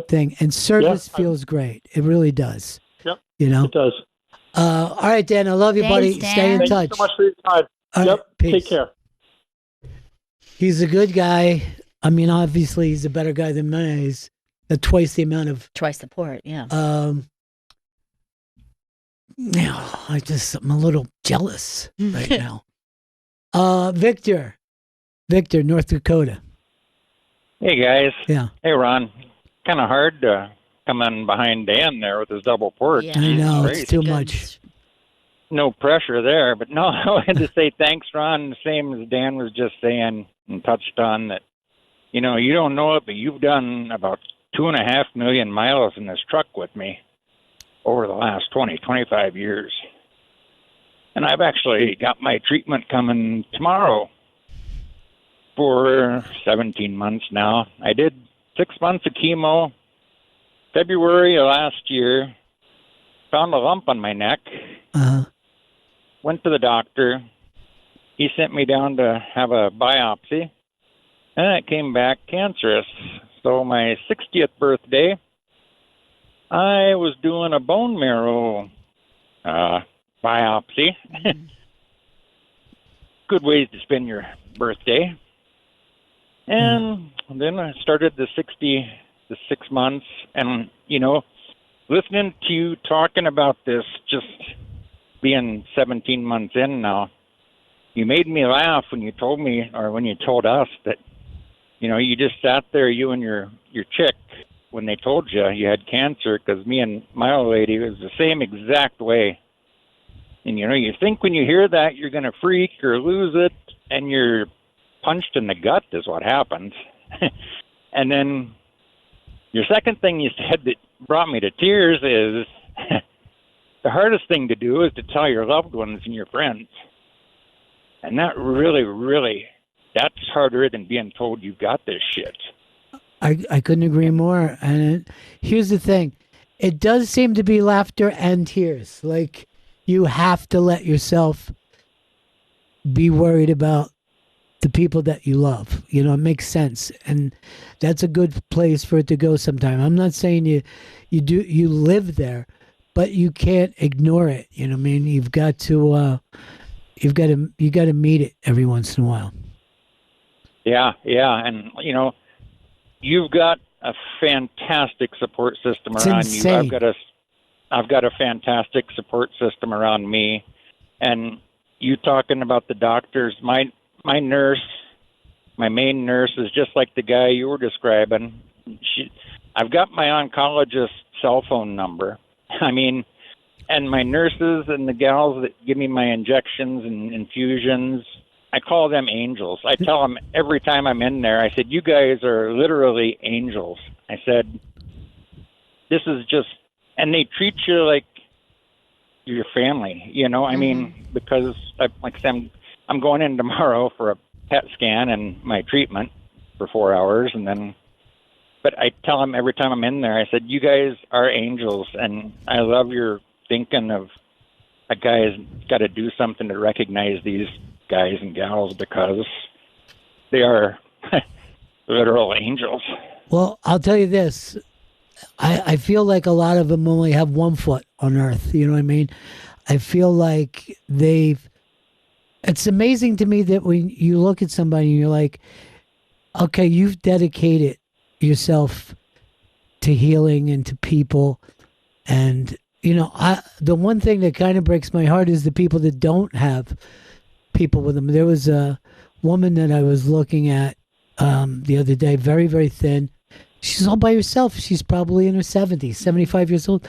thing. And service feels great. It really does. Yep. It does. All right, Dan. I love you, Thanks, buddy. Dan. Stay in Thank touch. you so much for your time. All right, peace. Take care. He's a good guy. I mean, obviously, he's a better guy than me. He's twice the amount of. Twice the port, yeah. I'm a little jealous right now. Victor, North Dakota. Hey, guys. Yeah. Hey, Ron. Kind of hard to come in behind Dan there with his double port. Yeah. I know, Great. it's too much. No pressure there. But no, I wanted to say thanks, Ron, the same as Dan was just saying and touched on that, you don't know it, but you've done about 2.5 million miles in this truck with me over the last 25 years. And I've actually got my treatment coming tomorrow for 17 months now. I did 6 months of chemo. February of last year, found a lump on my neck. Uh-huh. Went to the doctor. He sent me down to have a biopsy, and it came back cancerous. So my 60th birthday, I was doing a bone marrow biopsy. Good ways to spend your birthday. And then I started the 6 months, and listening to you talking about this, just being 17 months in now, you made me laugh when you told me, or when you told us that, you just sat there, you and your chick, when they told you had cancer, because me and my old lady was the same exact way. And, you think when you hear that you're going to freak or lose it, and you're punched in the gut is what happens. And then your second thing you said that brought me to tears is the hardest thing to do is to tell your loved ones and your friends. And that really, that's harder than being told you've got this shit. I couldn't agree more. And here's the thing. It does seem to be laughter and tears. Like, you have to let yourself be worried about the people that you love. It makes sense. And that's a good place for it to go sometime. I'm not saying you live there, but you can't ignore it. You know what I mean? You've got to meet it every once in a while. Yeah. And you've got a fantastic support system It's around insane. you. I've got a fantastic support system around me. And you talking about the doctors, my nurse, my main nurse, is just like the guy you were describing. I've got my oncologist's cell phone number. I mean, and my nurses and the gals that give me my injections and infusions, I call them angels. I tell them every time I'm in there, I said, you guys are literally angels. I said, this is just, and they treat you like your family, I mean, because like I said, I'm going in tomorrow for a PET scan and my treatment for 4 hours. And then, but I tell them every time I'm in there, I said, you guys are angels. And I love your thinking of a guy's got to do something to recognize these guys and gals, because they are literal angels. Well, I'll tell you this. I feel like a lot of them only have one foot on earth. You know what I mean? I feel like it's amazing to me that when you look at somebody and you're like, okay, you've dedicated yourself to healing and to people, and the one thing that kind of breaks my heart is the people that don't have people with them. There was a woman that I was looking at the other day, very, very thin. She's all by herself. She's probably in her 70s, 75 years old.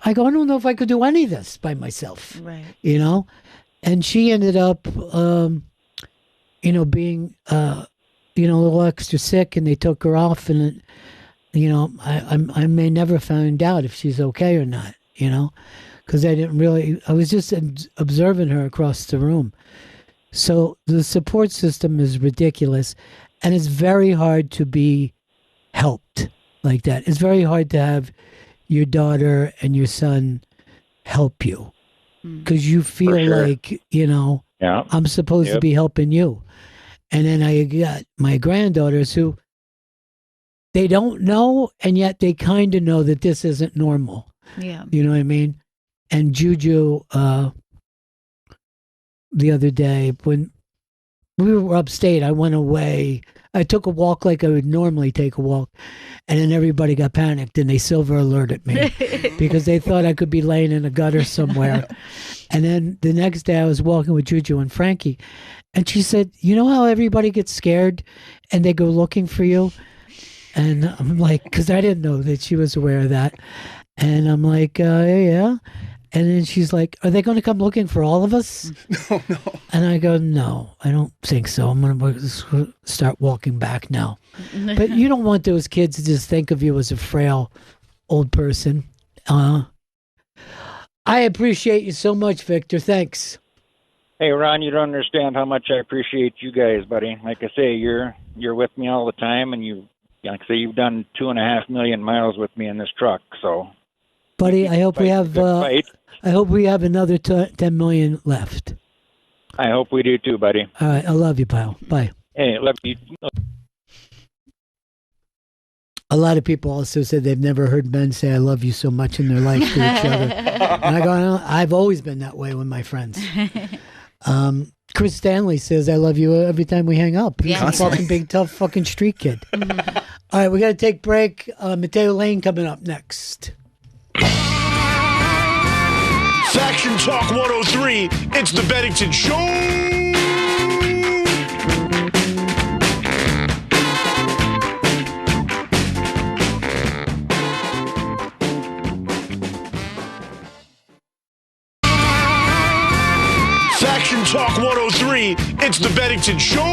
I go, I don't know if I could do any of this by myself, Right. And she ended up, being, a little extra sick, and they took her off, and, I may never find out if she's okay or not, because I was just observing her across the room. So the support system is ridiculous, and it's very hard to be helped like that. It's very hard to have your daughter and your son help you because you feel like, I'm supposed to be helping you. And then I got my granddaughters who they don't know, and yet they kind of know that this isn't normal. Yeah. You know what I mean? And Juju, the other day when we were upstate, I went away. I took a walk like I would normally take a walk, and then everybody got panicked and they silver alerted me because they thought I could be laying in a gutter somewhere. And then the next day I was walking with Juju and Frankie, and she said, "You know how everybody gets scared and they go looking for you?" And I'm like, because I didn't know that she was aware of that. And I'm like, yeah. And then she's like, "Are they going to come looking for all of us?" No, no. And I go, "No, I don't think so. I'm going to start walking back now." But you don't want those kids to just think of you as a frail old person. I appreciate you so much, Victor. Thanks. Hey, Ron, you don't understand how much I appreciate you guys, buddy. Like I say, you're with me all the time, and like I say, you've done 2.5 million miles with me in this truck. So, buddy, I hope we have. I hope we have another 10 million left. I hope we do too, buddy. All right, I love you, pal. Bye. Hey, love you. A lot of people also said they've never heard men say "I love you" so much in their life to each other. And I go, I've always been that way with my friends. Chris Stanley says "I love you" every time we hang up. He's a fucking big, tough fucking street kid. All right, we got to take a break. Mateo Lane coming up next. Faction Talk 103, it's the Bennington Show! Faction Talk 103, it's the Bennington Show!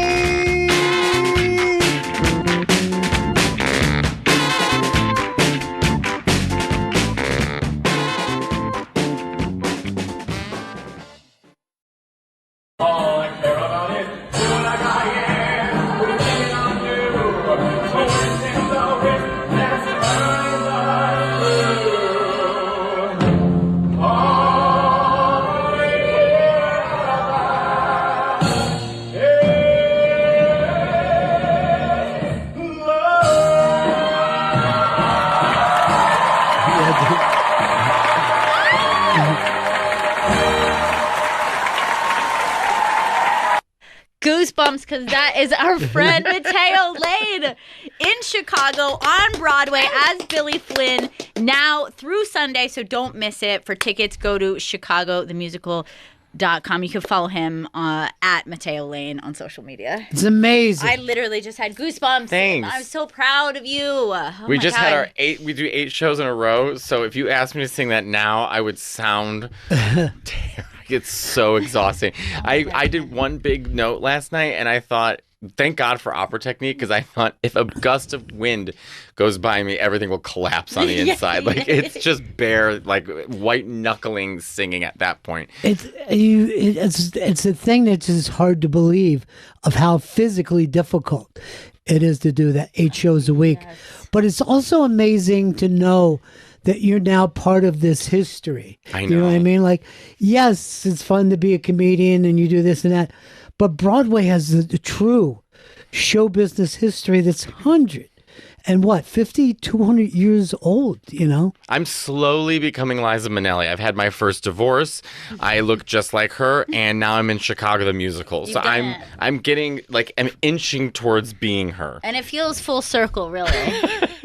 Goosebumps, because that is our friend Mateo Lane in Chicago on Broadway as Billy Flynn now through Sunday, so don't miss it. For tickets, go to chicagothemusical.com. You can follow him at Mateo Lane on social media. It's amazing. I literally just had goosebumps. Thanks. I'm so proud of you. Oh we my just God. had our we do 8 shows in a row, so if you asked me to sing that now, I would sound terrible. It's so exhausting. I did one big note last night, and I thought, thank God for opera technique, because I thought if a gust of wind goes by me, everything will collapse on the inside. Like, it's just bare, like, white knuckling singing at that point. It's a thing that's just hard to believe of how physically difficult it is to do that 8 shows a week. Yes. But it's also amazing to know that you're now part of this history. I know. You know what I mean? Like, yes, it's fun to be a comedian and you do this and that, but Broadway has the true show business history that's 50, 200 years old, I'm slowly becoming Liza Minnelli. I've had my first divorce. I look just like her, and now I'm in Chicago the musical. So I'm getting, like, I'm inching towards being her. And it feels full circle, really.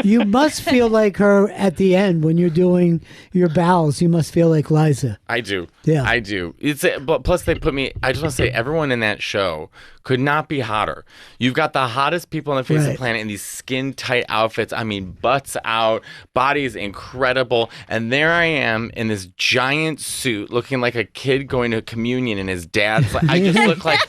You must feel like her at the end when you're doing your bows. You must feel like Liza. I do. Yeah. I do. But plus they put me. I just want to say everyone in that show could not be hotter. You've got the hottest people on the face of the planet in these skin tight outfits. I mean, butts out, bodies incredible, and there I am in this giant suit, looking like a kid going to communion in his dad's. I just look like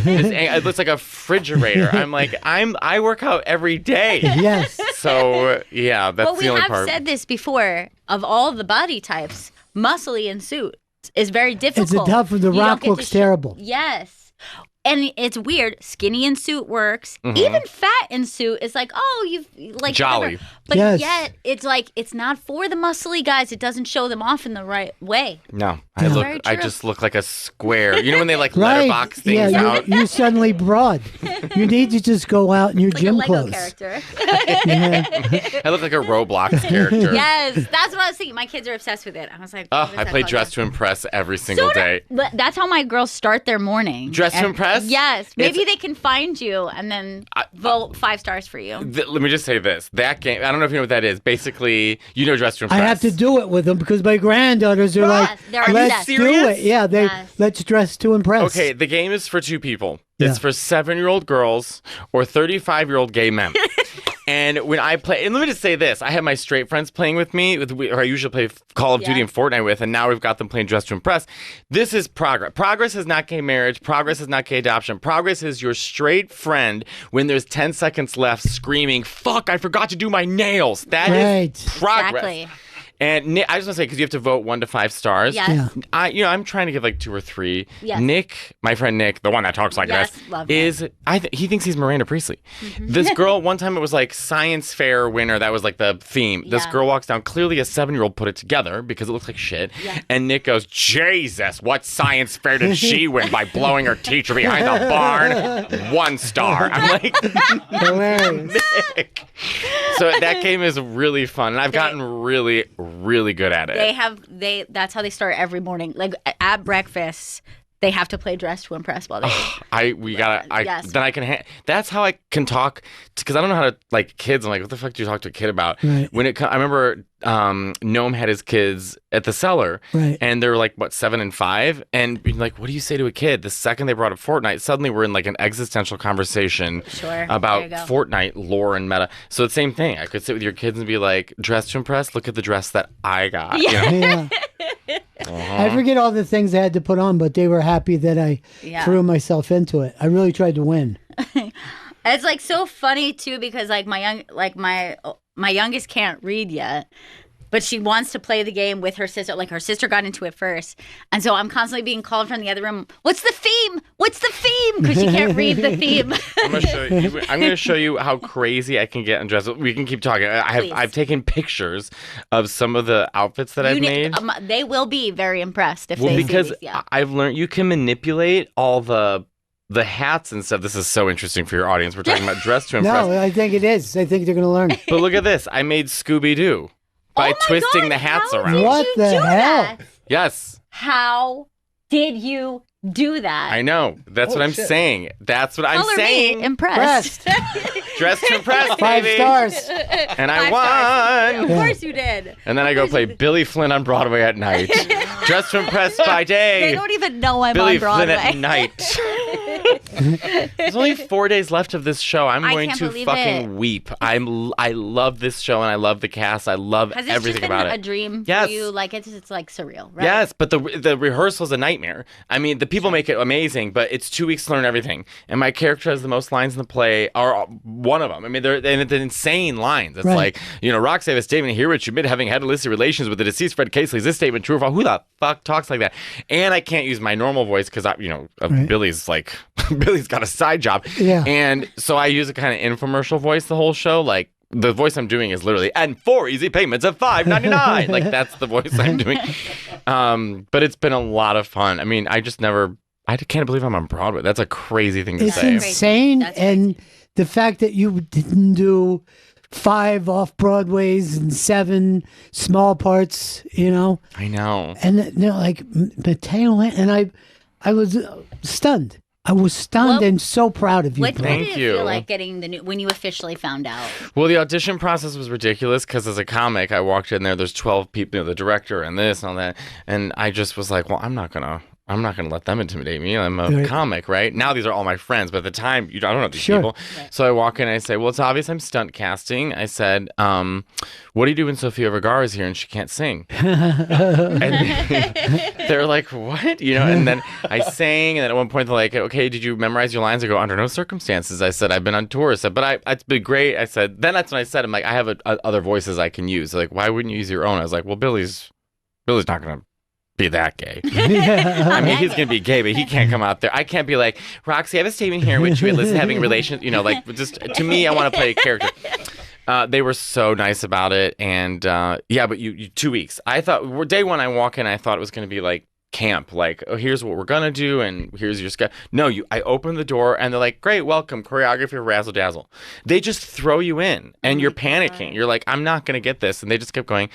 it looks like a refrigerator. I'm like I work out every day. Yes. So yeah, that's the only part. Well, we have said this before. Of all the body types, muscly in suit is very difficult. It's tough. The Rock looks terrible. Yes. And it's weird. Skinny in suit works. Even fat in suit is like, oh, you've like jolly. whatever. But Yes. yet it's like it's not for the muscly guys. It doesn't show them off in the right way. No, Very I true. just look like a square. You know when they like Right. letterbox things yeah, out? you're suddenly broad. You need to just go out in your Like gym a Lego clothes. character. I look like a Roblox character. Yes, that's what I was thinking. My kids are obsessed with it. I was like, Oh, what is I that play called? Dress to Impress every single So do- day. But that's how my girls start their morning. Dress to And- Impress? Yes. Maybe they can find you and then vote 5 stars for you. Let me just say this. That game, I don't know if you know what that is. Basically, you know Dress to I Impress. have to do it with them because my granddaughters are like, they're let's obsessed. do serious? it. Yeah, let's dress to impress. Okay, the game is for 2 people. Yeah. It's for 7-year-old girls or 35-year-old gay men. And when I play, and let me just say this, I have my straight friends playing with me, or I usually play Call of Duty and Fortnite with, and now we've got them playing Dress to Impress. This is progress. Progress is not gay marriage. Progress is not gay adoption. Progress is your straight friend when there's 10 seconds left screaming, fuck, I forgot to do my nails. That is progress. Exactly. And Nick, I just want to say, because you have to vote 1 to 5 stars. Yes. Yeah. I'm trying to give like 2 or 3. Yes. Nick, my friend Nick, the one that talks like Yes, this, love Nick. he thinks he's Miranda Priestley. This girl, one time it was like science fair winner. That was like the theme. This Yeah. girl walks down. Clearly a 7-year-old put it together because it looks like shit. Yeah. And Nick goes, Jesus, what science fair did she win by blowing her teacher behind the barn? 1 star. I'm like, Hilarious. Nick. So that game is really fun. And I've gotten really, really good at it. That's how they start every morning. Like at breakfast, they have to play Dress to Impress while they Yes. Then I can that's how I can talk, because I don't know how to, like, kids. I'm like, what the fuck do you talk to a kid about? Right. I remember Noam had his kids at the cellar, Right. and they were like, what, 7 and 5, and being like, what do you say to a kid? The second they brought up Fortnite, suddenly we're in like an existential conversation Sure. about There you go. Fortnite lore and meta. So the same thing. I could sit with your kids and be like, Dress to Impress, look at the dress that I got. You know? Yeah. I forget all the things I had to put on, but they were happy that I threw myself into it. I really tried to win. It's like so funny too because like my youngest can't read yet, but she wants to play the game with her sister. Like her sister got into it first, and so I'm constantly being called from the other room. What's the theme? What's the theme? Because she can't read the theme. I'm going to show you how crazy I can get in dress. We can keep talking. I've taken pictures of some of the outfits that I've made. They will be very impressed if they because see these. Yeah. I've learned you can manipulate all the hats and stuff. This is so interesting for your audience. We're talking about Dress to Impress. No, I think it is. I think they're going to learn. But look at this. I made Scooby-Doo by twisting the hats around. What the hell? That? Yes. How did you do that? I know. That's what I'm saying. That's what I'm Color saying. me impressed. Dress to Impress, 5 baby. stars. And I 5 stars. won. Of course you did. And then I go play Billy Flynn on Broadway at night. Dress to Impress by day. They don't even know I'm Billy on Broadway. Flynn at night. There's only 4 days left of this show. I'm I going can't to believe fucking it. weep. I love this show and I love the cast. I love Has this everything just been about a it. dream Yes. for you? Like it's like surreal, right? Yes, but the rehearsal's a nightmare. I mean, the people make it amazing, but it's 2 weeks to learn everything. And my character has the most lines in the play, or one of them. I mean, they're insane lines. It's Right. like, Rock gave a statement here which admit having had illicit relations with the deceased Fred Casely. Is this statement true or false? Who the fuck talks like that? And I can't use my normal voice because Billy's like, Billy's got a side job. Yeah. And so I use a kind of infomercial voice the whole show, like, the voice I'm doing is literally, and 4 easy payments of $5.99. Like, that's the voice I'm doing. But it's been a lot of fun. I mean, I can't believe I'm on Broadway. That's a crazy thing to It's say. insane. That's And the fact that you didn't do 5 off Broadways and 7 small parts, I know. and they're like Mateo, and I was stunned. I was stunned What- and so proud of you. What bro. did Thank it you. feel like getting the new when you officially found out? Well, the audition process was ridiculous because as a comic, I walked in there. There's 12 people, the director and this and all that, and I just was like, well, I'm not gonna let them intimidate me. I'm a Right. comic, right? Now these are all my friends, but at the time, I don't know these Sure. people. So I walk in and I say, well, it's obvious I'm stunt casting. I said, what do you do when Sofia Vergara is here and she can't sing? And they're like, what? And then I sang, and then at one point they're like, okay, did you memorize your lines? I go, under no circumstances. I said, I've been on tour. I said, but it's been great. I said, then that's when I said, I'm like, I have other voices I can use. They're like, why wouldn't you use your own? I was like, well, Billy's not going to be that gay. I mean, he's gonna be gay, but he can't come out there. I can't be like, Roxy, I have a statement here in which we listen having relations. Like just to me, I want to play a character. They were so nice about it, and but you 2 weeks. I thought day one, I walk in, I thought it was gonna be like camp, like, oh, here's what we're gonna do, and here's your schedule. No, I open the door, and they're like, great, welcome, choreography, razzle dazzle. They just throw you in, and you're panicking. You're like, I'm not gonna get this, and they just kept going.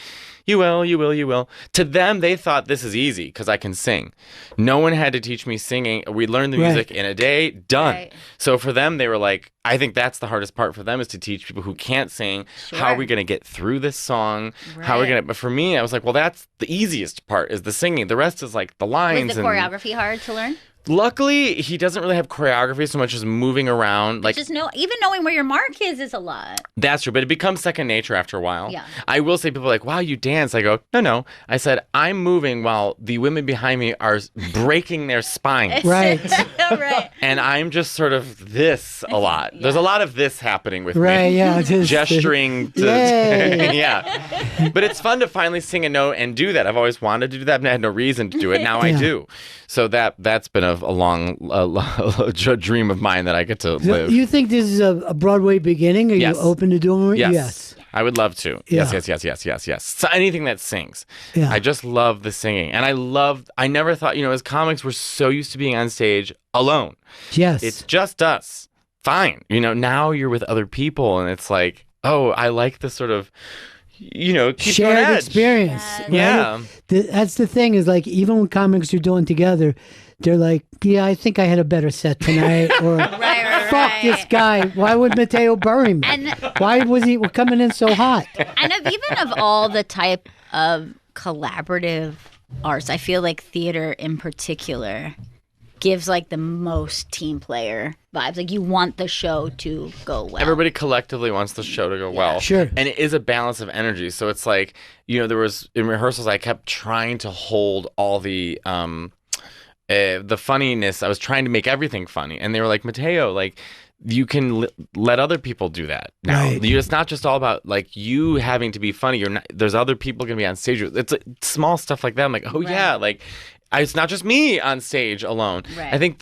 You will, you will, you will. To them, they thought this is easy because I can sing. No one had to teach me singing. We learned the music in a day, done. Right. So for them, they were like, I think that's the hardest part for them is to teach people who can't sing. How are we going to get through this song? How are we going to, but for me, I was like, well, that's the easiest part is the singing. The rest is like the lines. Was the choreography hard to learn? Luckily, he doesn't really have choreography so much as moving around. Like Just even knowing where your mark is a lot. That's true, but it becomes second nature after a while. Yeah. I will say people are like, wow, you dance. I go, no. I said, I'm moving while the women behind me are breaking their spines. Right. Right. And I'm just sort of this a lot. There's a lot of this happening with Right, me. yeah. Just, Gesturing to Yay. yeah. But it's fun to finally sing a note and do that. I've always wanted to do that, but I had no reason to do it. Now I Yeah. do. So that's been a long dream of mine that I get to live. You think this is a Broadway beginning? Are Yes. you open to doing it? Yes. I would love to. Yeah. Yes. So anything that sings. Yeah. I just love the singing. And I never thought, as comics, we're so used to being on stage alone. Yes. It's just us. Fine. Now you're with other people and it's like, oh, I like the sort of, keep you on shared edge. experience. Right? Yeah. That's the thing is like, even when comics are doing together, they're like, yeah, I think I had a better set tonight. Or, fuck this guy. Why would Mateo bury me? And Why was he coming in so hot? and even of all the type of collaborative arts, I feel like theater in particular gives like the most team player vibes. Like you want the show to go well. Everybody collectively wants the show to go well. Sure. And it is a balance of energy. So it's like, there was in rehearsals, I kept trying to hold all the funniness. I was trying to make everything funny. And they were like, Mateo, like, you can let other people do that now. Right. It's not just all about like you having to be funny. There's other people going to be on stage. It's like, small stuff like that. I'm like, oh yeah, like it's not just me on stage alone. Right. I think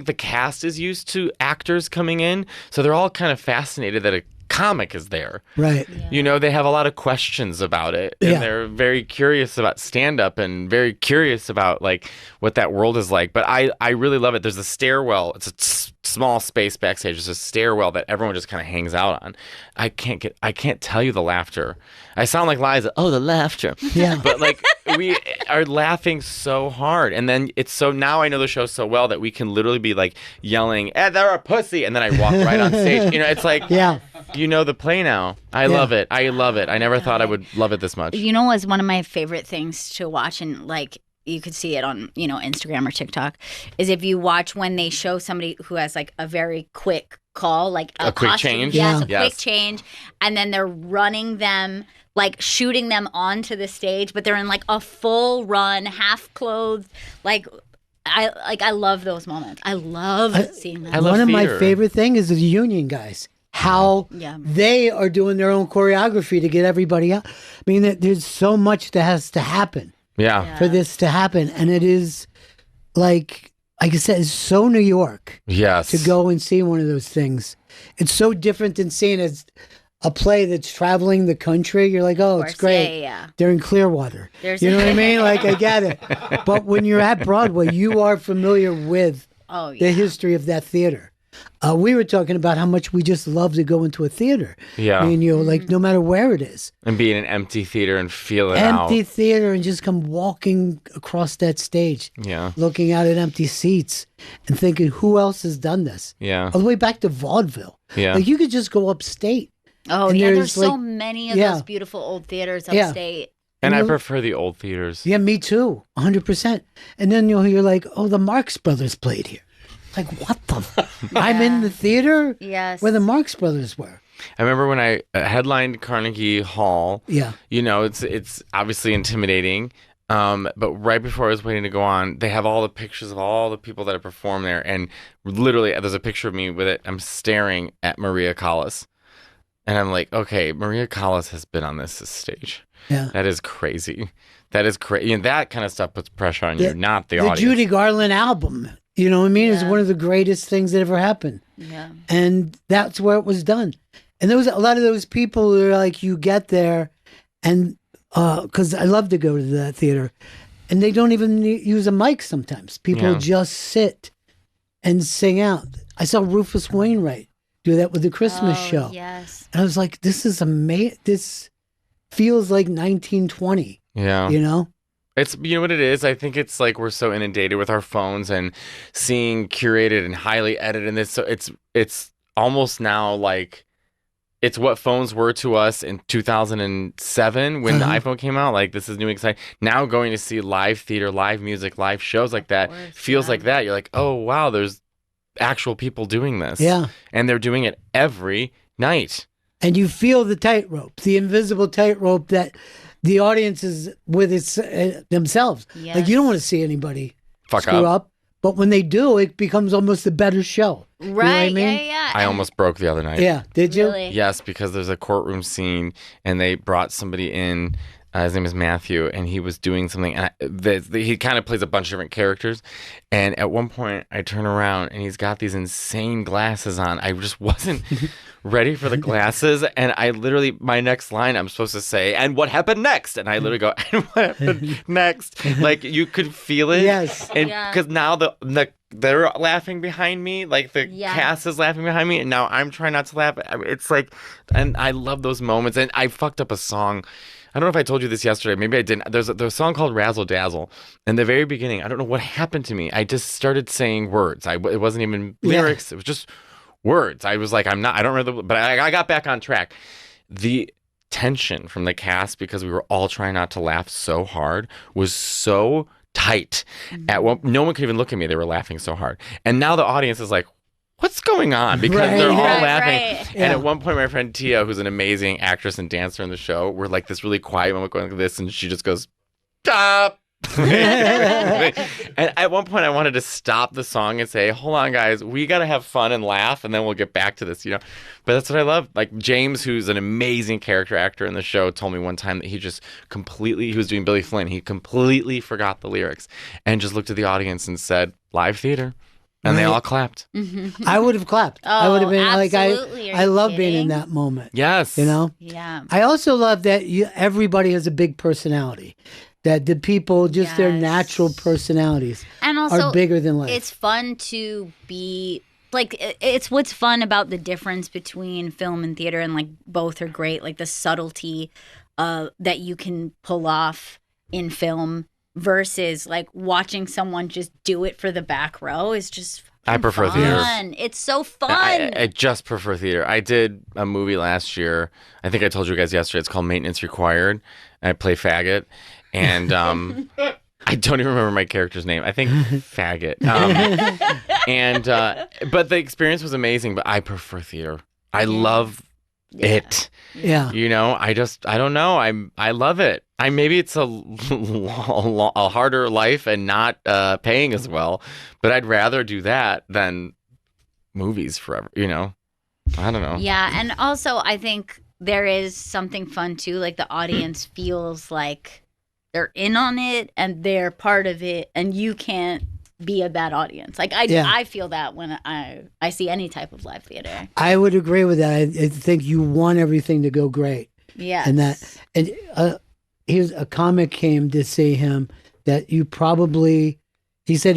the cast is used to actors coming in, so they're all kind of fascinated that a comic is there. Right. They have a lot of questions about it, and Yeah. they're very curious about stand-up and very curious about like what that world is like. But I really love it. There's a stairwell. It's a small space backstage. There's a stairwell that everyone just kind of hangs out on. I can't tell you the laughter. I sound like Liza. Oh, the laughter. Yeah. But like we are laughing so hard, and then it's so now I know the show so well that we can literally be like yelling, they're a pussy," and then I walk right on stage. It's like Yeah. the play now. I love it. I love it. I never thought I would love it this much. Was one of my favorite things to watch, and like you could see it on Instagram or TikTok, is if you watch when they show somebody who has like a very quick call, like A quick costume. change? Yes, Yeah. a Yes. quick change, and then they're running them, like shooting them onto the stage, but they're in like a full run, half clothed, like. I love those moments. I love seeing that. I love One of my theater. favorite things is the union guys. How Yeah. they are doing their own choreography to get everybody out. I mean, there's so much that has to happen Yeah. for this to happen. And it is like I said, it's so New York Yes. to go and see one of those things. It's so different than seeing a play that's traveling the country. You're like, oh, it's course. great. Yeah. They're in Clearwater. There's- You know what I mean? Like, I get it. But when you're at Broadway, you are familiar with Oh, the yeah. history of that theater. We were talking about how much we just love to go into a theater. Yeah. I mean, like no matter where it is. And be in an empty theater and feel it out. Empty theater and just come walking across that stage. Yeah. Looking out at empty seats and thinking, who else has done this? Yeah. All the way back to vaudeville. Yeah. Like you could just go upstate. Oh, and yeah. There's so like- many of yeah. those beautiful old theaters Yeah. upstate. And I you'll- prefer the old theaters. Yeah, me too. 100%. And then you'll hear like, oh, the Marx Brothers played here. Like, what the? I'm in the theater Yes. where the Marx Brothers were. I remember when I headlined Carnegie Hall. Yeah. You know, it's obviously intimidating. But right before I was waiting to go on, they have all the pictures of all the people that have performed there. And literally, there's a picture of me with it. I'm staring at Maria Callas. And I'm like, okay, Maria Callas has been on this stage. Yeah. That is crazy. That is crazy. And that kind of stuff puts pressure on you, not the The audience. Judy Garland album, you know what I mean, is Yeah. one of the greatest things that ever happened. Yeah. And that's where it was done. And there was a lot of those people who are like, you get there, and because I love to go to the theater, and they don't even use a mic sometimes. People Yeah. just sit and sing out. I saw Rufus Wainwright do that with the Christmas Oh, show. Yes. And I was like, this is amazing. This feels like 1920, Yeah. you know? It's, you know what it is? I think it's like we're so inundated with our phones and seeing curated and highly edited, and this, so it's almost now like it's what phones were to us in 2007 when the iPhone came out. Like, this is new and exciting. Now going to see live theater, live music, live shows like that course, feels yeah. like that. You're like, oh wow, there's actual people doing this. Yeah. And they're doing it every night. And you feel the tightrope, the invisible tightrope that the audience is with its themselves. Like, you don't want to see anybody Fuck screw up. up. But when they do, it becomes almost a better show. Right. You know what I mean? Yeah. I almost broke the other night. Yeah. Did you? Really? Yes, because there's a courtroom scene, and they brought somebody in. His name is Matthew, and he was doing something. And he kind of plays a bunch of different characters. And at one point, I turn around, and he's got these insane glasses on. I just wasn't ready for the glasses, and I literally, my next line, I'm supposed to say, "And what happened next?" And I literally go, "And what happened next?" Like, you could feel it. Yes. And Yeah. because now they're laughing behind me, like the Yeah. cast is laughing behind me, and now I'm trying not to laugh. It's like, and I love those moments. And I fucked up a song. I don't know if I told you this yesterday. Maybe I didn't. There's a song called Razzle Dazzle. In the very beginning, I don't know what happened to me. I just started saying words. It wasn't even lyrics. It was just words. I was like, I don't remember, but I got back on track. The tension from the cast, because we were all trying not to laugh so hard, was so tight. No one could even look at me. They were laughing so hard. And now the audience is like, what's going on? Because Right. they're all Right, laughing. right. And Yeah. at one point, my friend Tia, who's an amazing actress and dancer in the show, we're like this really quiet moment going like this, and she just goes, stop. And at one point, I wanted to stop the song and say, hold on, guys, we got to have fun and laugh, and then we'll get back to this, you know? But that's what I love. Like, James, who's an amazing character actor in the show, told me one time that he was doing Billy Flynn. He completely forgot the lyrics and just looked at the audience and said, live theater. And they Right. all clapped. I would have clapped. I would have been absolutely. Are I you love being kidding? in that moment. Yes. You know? Yeah. I also love that everybody has a big personality. That the people, just their Yes. natural personalities And also, are bigger than life. it's fun to be like, it's what's fun about the difference between film and theater, and like both are great. Like the subtlety that you can pull off in film versus like watching someone just do it for the back row is just I prefer fun. theater. It's so fun. I just prefer theater. I did a movie last year. I think I told you guys yesterday. It's called Maintenance Required. I play faggot. And I don't even remember my character's name. I think faggot. But the experience was amazing. But I prefer theater. I love it. yeah. You know, I don't know. I love it. Maybe it's a harder life and not paying as well, but I'd rather do that than movies forever. You know, I don't know. Yeah, and also I think there is something fun too. Like the audience feels like they're in on it and they're part of it, and you can't be a bad audience. Like I feel that when I see any type of live theater. I would agree with that. I think you want everything to go great. Yeah, And here's a comic came to see him that he said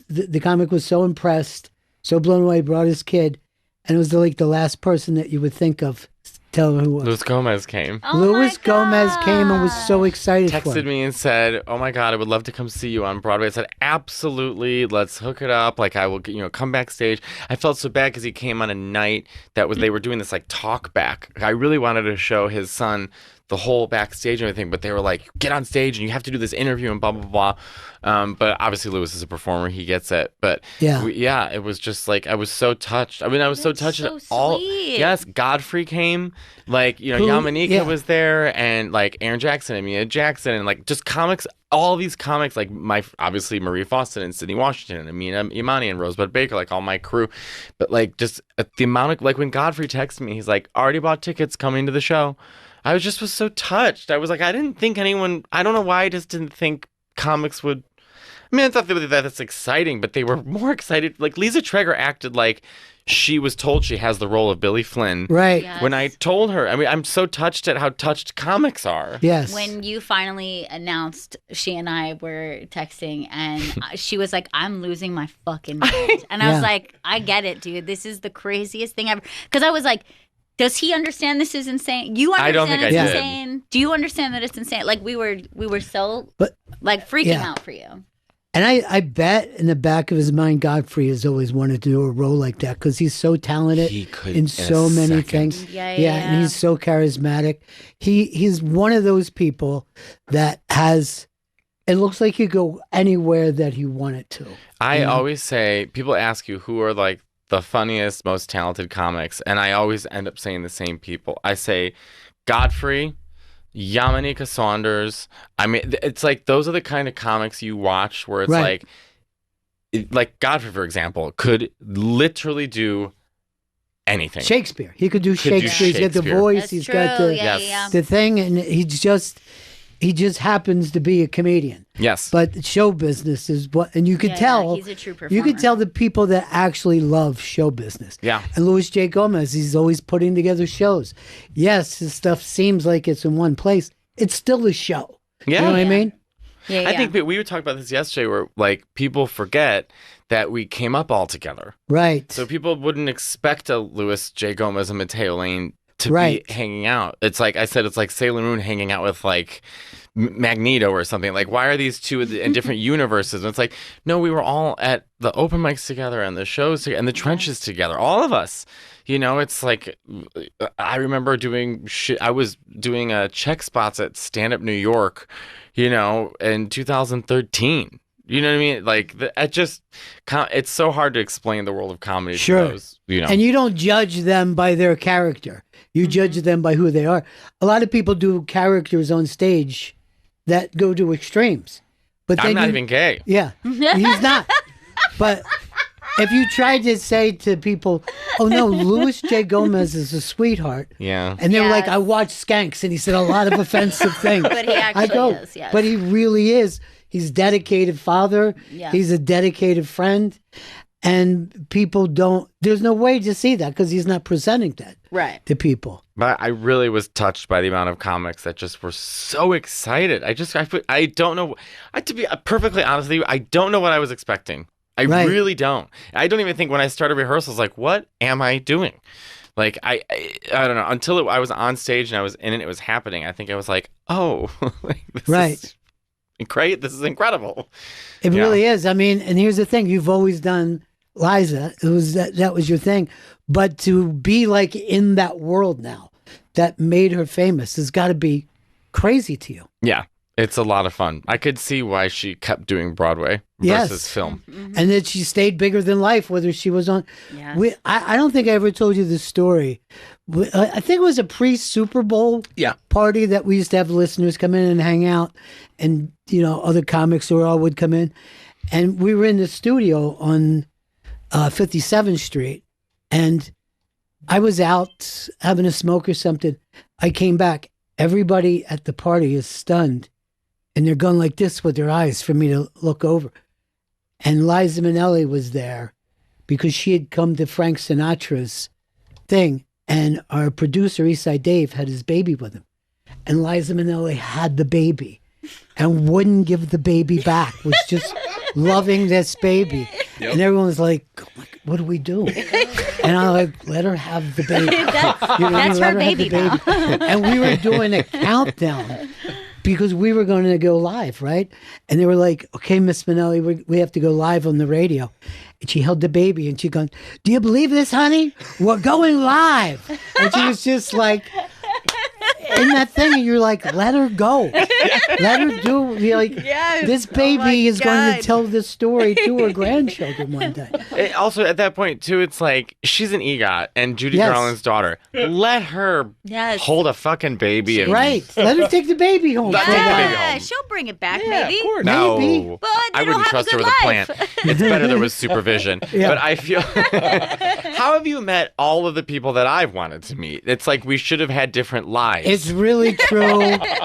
the comic was so impressed so blown away, brought his kid, and it was like the last person that you would think of. Tell her who it was. Luis Gomez came. Oh Luis my Gomez came and was so excited for Texted him. me and said, "Oh my God, I would love to come see you on Broadway." I said, "Absolutely, let's hook it up. Like I will, come backstage." I felt so bad because he came on a night that was they were doing this like talk back. I really wanted to show his son the whole backstage and everything, but they were like, "Get on stage and you have to do this interview and blah blah blah." But obviously, Luis is a performer; he gets it. But yeah, it was just like I was so touched. I mean, I was so touched. so All sweet. yes, Godfrey came. Like Yamanika was there, and like Aaron Jackson and Mia Jackson, and like just comics. All these comics, like obviously Marie Faustin and Sydney Washington and Amina Imani and Rosebud Baker, like all my crew. But like just the amount of like when Godfrey texted me, he's like, "Already bought tickets, coming to the show." I was so touched. I was like, I didn't think anyone. I don't know why I just didn't think comics would. I mean, I thought that's exciting, but they were more excited. Like Lisa Traeger acted like she was told she has the role of Billy Flynn. Right. Yes. When I told her, I mean, I'm so touched at how touched comics are. Yes. When you finally announced, she and I were texting, and she was like, "I'm losing my fucking mind," and I was like, "I get it, dude. This is the craziest thing ever." Because I was like, does he understand this is insane? You understand I don't think it's I did. insane? Do you understand that it's insane? Like we were so like freaking out for you. And I bet in the back of his mind, Godfrey has always wanted to do a role like that because he's so talented in so many things. Yeah, and he's so charismatic. He's one of those people that has. It looks like he could go anywhere that he wanted to. I always say, people ask you who are like the funniest, most talented comics, and I always end up saying the same people. I say Godfrey, Yamanika Saunders. I mean, it's like those are the kind of comics you watch where it's like Godfrey, for example, could literally do anything. Shakespeare. He could do Shakespeare. He's got the voice. That's he's true. got the thing, and he just happens to be a comedian. Yes. But show business is what, and you could tell. he's a true performer. You could tell the people that actually love show business. Yeah. And Louis J. Gomez, he's always putting together shows. Yes, his stuff seems like it's in one place. It's still a show. Yeah. You know what I mean? Yeah, I think we were talking about this yesterday where like people forget that we came up all together. Right. So people wouldn't expect a Louis J. Gomez and Mateo Lane to be hanging out. It's like I said, it's like Sailor Moon hanging out with like Magneto or something. Like, why are these two in different universes? And it's like, no, we were all at the open mics together and the shows and the trenches together, all of us. It's like I remember doing shit. I was doing check spots at Stand Up New York, in 2013. You know what I mean? Like, it's so hard to explain the world of comedy to those, And you don't judge them by their character. You judge them by who they are. A lot of people do characters on stage that go to extremes. But then I'm not even gay. Yeah, he's not. But if you tried to say to people, "Oh no, Louis J. Gomez is a sweetheart," yeah, and they were like, "I watched Skanks," and he said a lot of offensive things. But he actually is. Yes. But he really is. He's a dedicated father. Yeah. He's a dedicated friend. And people there's no way to see that because he's not presenting that to people. But I really was touched by the amount of comics that just were so excited. I don't know. To be perfectly honest with you, I don't know what I was expecting. I really don't. I don't even think when I started rehearsals, like, what am I doing? Like, I don't know. Until I was on stage and I was in it, it was happening. I think I was like, oh, this is great. This is incredible. It really is. I mean, and here's the thing. You've always done Liza. It was that was your thing. But to be like in that world now that made her famous has got to be crazy to you. Yeah. It's a lot of fun. I could see why she kept doing Broadway versus film. Mm-hmm. And that she stayed bigger than life, whether she was on. Yes. I don't think I ever told you this story. I think it was a pre-Super Bowl party that we used to have listeners come in and hang out. And, other comics or all would come in. And we were in the studio on 57th Street. And I was out having a smoke or something. I came back. Everybody at the party is stunned. And they're going like this with their eyes for me to look over. And Liza Minnelli was there because she had come to Frank Sinatra's thing. And our producer, Eastside Dave, had his baby with him. And Liza Minnelli had the baby and wouldn't give the baby back, was just loving this baby. Yep. And everyone's like, what do we do? And I'm like, let her have the baby. That's let her have baby the now. And we were doing a countdown because we were going to go live, right? And they were like, okay, Miss Minnelli, we have to go live on the radio. And she held the baby and she goes, do you believe this, honey? We're going live. And she was just like, in that thing, and you're like, let her go. Let her do. You're like, Yes. this Oh baby my is going to God. tell this story to her grandchildren one day. Also, at that point, too, it's like she's an EGOT and Judy Yes. Garland's daughter. Let her Yes. hold a fucking baby. And Right. Let her take the baby home. Let for her take the that. baby Yeah, home. she'll bring it back, Yeah, maybe. of course. No, Maybe. But they I don't wouldn't have trust a her with good a life. plant. It's better there was supervision. Yeah. But I feel, how have you met all of the people that I've wanted to meet? It's like we should have had different lives. It's really true.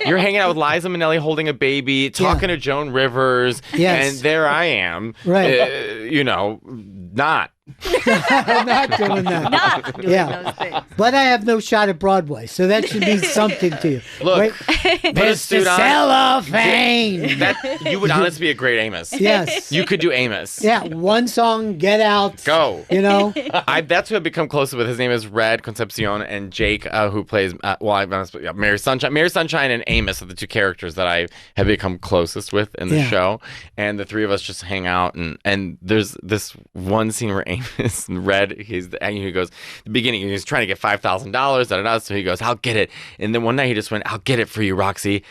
You're hanging out with Liza Minnelli holding a baby, talking to Joan Rivers, Yes. and there I am, Right. not. I'm not doing that. Not doing Yeah. those things. But I have no shot at Broadway, so that should mean something to you. Look, right? put a suit on. cellophane. That you would honestly be a great Amos. Yes. You could do Amos. Yeah, one song, Get Out. Go. You know? That's who I've become close with. His name is Red Concepcion, and Jake, who plays Mary Sunshine. Mary Sunshine and Amos are the two characters that I have become closest with in the Yeah. show. And the three of us just hang out, and there's this one scene where Amos and Red, he goes, the beginning, he's trying to get $5,000, so he goes, I'll get it. And then one night he just went, I'll get it for you, Roxy.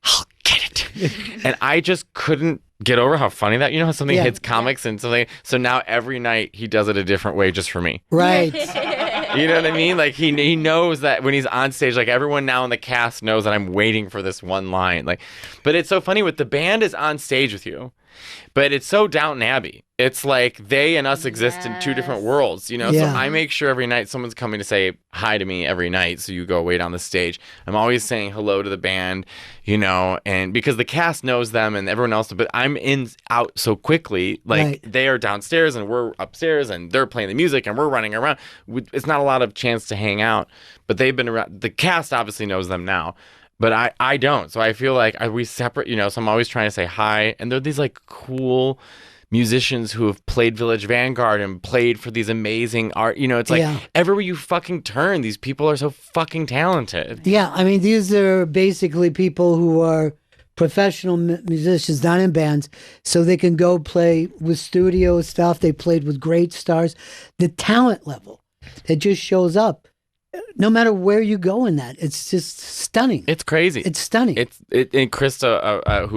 I'll get it. And I just couldn't get over how funny that, how something Yeah. hits comics and something. So now every night he does it a different way just for me. Right. You know what I mean? Like he knows that when he's on stage, like everyone now in the cast knows that I'm waiting for this one line. Like, but it's so funny with the band is on stage with you, but it's so Downton Abbey. It's like they and us exist in two different worlds, So Yeah. I make sure every night someone's coming to say hi to me every night. So you go wait on the stage. I'm always saying hello to the band, and because the cast knows them and everyone else, but I'm out so quickly. Like Right. they are downstairs and we're upstairs and they're playing the music and we're running around. It's not a lot of chance to hang out, but they've been around. The cast obviously knows them now. But I don't. So I feel like we separate, so I'm always trying to say hi. And they're these like cool musicians who have played Village Vanguard and played for these amazing art. It's like Yeah. everywhere you fucking turn, these people are so fucking talented. Yeah, I mean, these are basically people who are professional musicians, not in bands, so they can go play with studio stuff. They played with great stars. The talent level that just shows up, no matter where you go in that, it's just stunning. It's crazy. It's stunning. And Krista,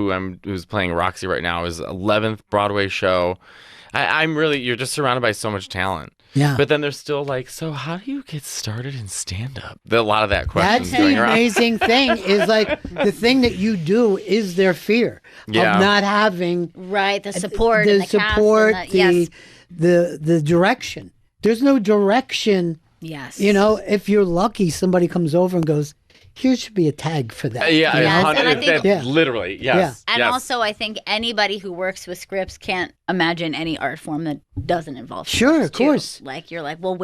who's playing Roxy right now, is 11th Broadway show. You're just surrounded by so much talent. Yeah. But then there's still like, so how do you get started in stand-up? A lot of that question That's going the around. amazing thing is like the thing that you do is their fear Yeah. of not having Right, the support, the and the support, cast, and yes, the direction. There's no direction. yes. If you're lucky, somebody comes over and goes, "Here should be a tag for that." Yeah, Yes, and I think- Yeah. literally, yes. And yes. also, I think anybody who works with scripts can't imagine any art form that doesn't involve Sure, scripts, of too. course. Like you're like, well,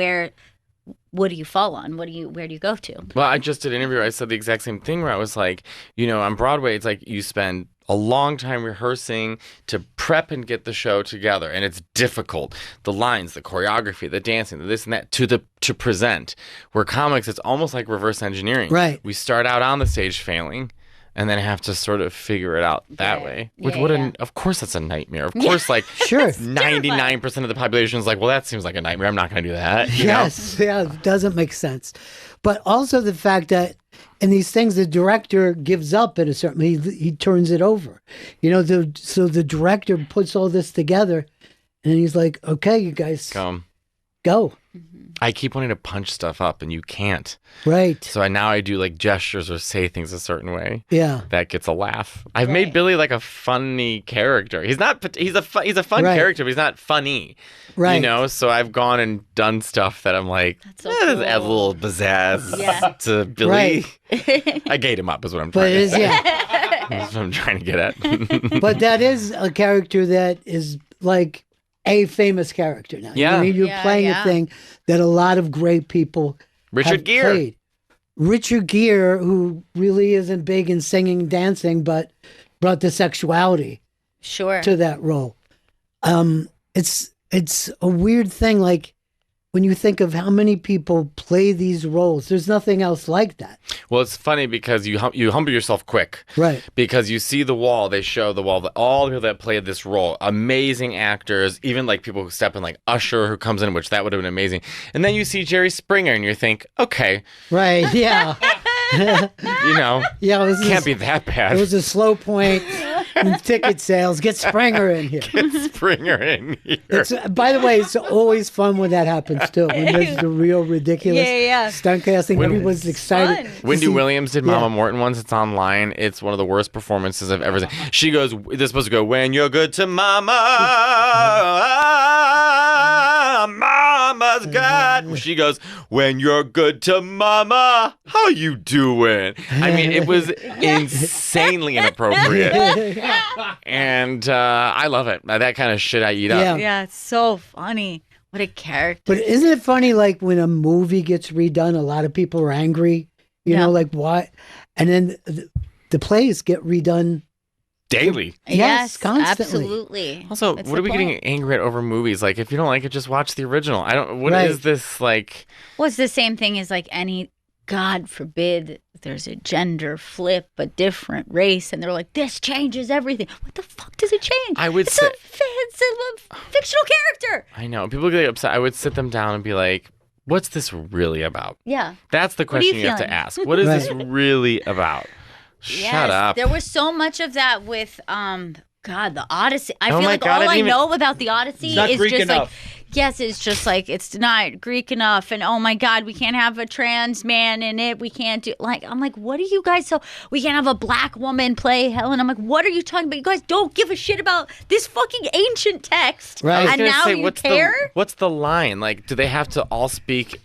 what do you fall on? Where do you go to? Well, I just did an interview where I said the exact same thing where I was like, on Broadway, it's like you spend a long time rehearsing to prep and get the show together. And it's difficult. The lines, the choreography, the dancing, the this and that to present. Where comics, it's almost like reverse engineering. Right. We start out on the stage failing and then have to sort of figure it out that Right. way. Yeah. Of course that's a nightmare. Of course, like Sure. 99% of the population is like, well, that seems like a nightmare. I'm not going to do that. you know? Yes, yeah, it doesn't make sense. But also the fact that in these things, the director gives up at a certain. He turns it over, so the director puts all this together, and he's like, "Okay, you guys, go." I keep wanting to punch stuff up and you can't. Right. So now I do like gestures or say things a certain way. Yeah. That gets a laugh. I've made Billy like a funny character. He's a fun Right. character, but he's not funny. Right. So I've gone and done stuff that I'm like, That's so this adds a cool. little pizzazz Yeah. to Billy. I gate him up is what I'm But trying it to is, say. yeah. That's what I'm trying to get at. But that is a character that is like a famous character now. Yeah. I mean, you're Yeah, playing yeah. a thing that a lot of great people Richard have Gere. played. Richard Gere, who really isn't big in singing and dancing, but brought the sexuality Sure. to that role. It's it's a weird thing. Like when you think of how many people play these roles, there's nothing else like that. Well, it's funny because you humble yourself quick. Right. Because you see the wall, they show the wall, all the people that played this role, amazing actors, even like people who step in, like Usher, who comes in, which that would have been amazing. And then you see Jerry Springer and you think, okay. Right, yeah. You know, yeah, it can't be that bad. It was a slow point in ticket sales. Get Springer in here. Get Springer in here. It's, by the way, it's always fun when that happens too. When there's the real ridiculous stunt casting, everyone's excited. Wendy Williams did Mama Morton once. It's online. It's one of the worst performances I've ever seen. She goes, they're supposed to go, when you're good to Mama, Mama's got. She goes, when you're good to Mama, how you doing? I mean, it was insanely inappropriate. And I love it. That kind of shit I eat up. Yeah, it's so funny. What a character. But isn't it funny, like when a movie gets redone, a lot of people are angry, you know, like why? And then the plays get redone daily. Yes, constantly. Absolutely. Also, what are we getting angry at over movies? Like, if you don't like it, just watch the original. What is this like? Well, it's the same thing as like any, God forbid, there's a gender flip, a different race, and they're like, this changes everything. What the fuck does it change? I would it's say it's a fictional character. I know. People get upset. I would sit them down and be like, what's this really about? Yeah. That's the question you have to ask. What is this really about? Shut up. There was so much of that with God, the Odyssey. I feel like God, all I know about the Odyssey is Greek just enough. like, yes, it's just like, it's not Greek enough. And oh my God, we can't have a trans man in it. We can't do, like, I'm like, what are you guys, so we can't have a black woman play Helen. I'm like, what are you talking about? You guys don't give a shit about this fucking ancient text. Right. And now you care? What's the line? Like, do they have to all speak?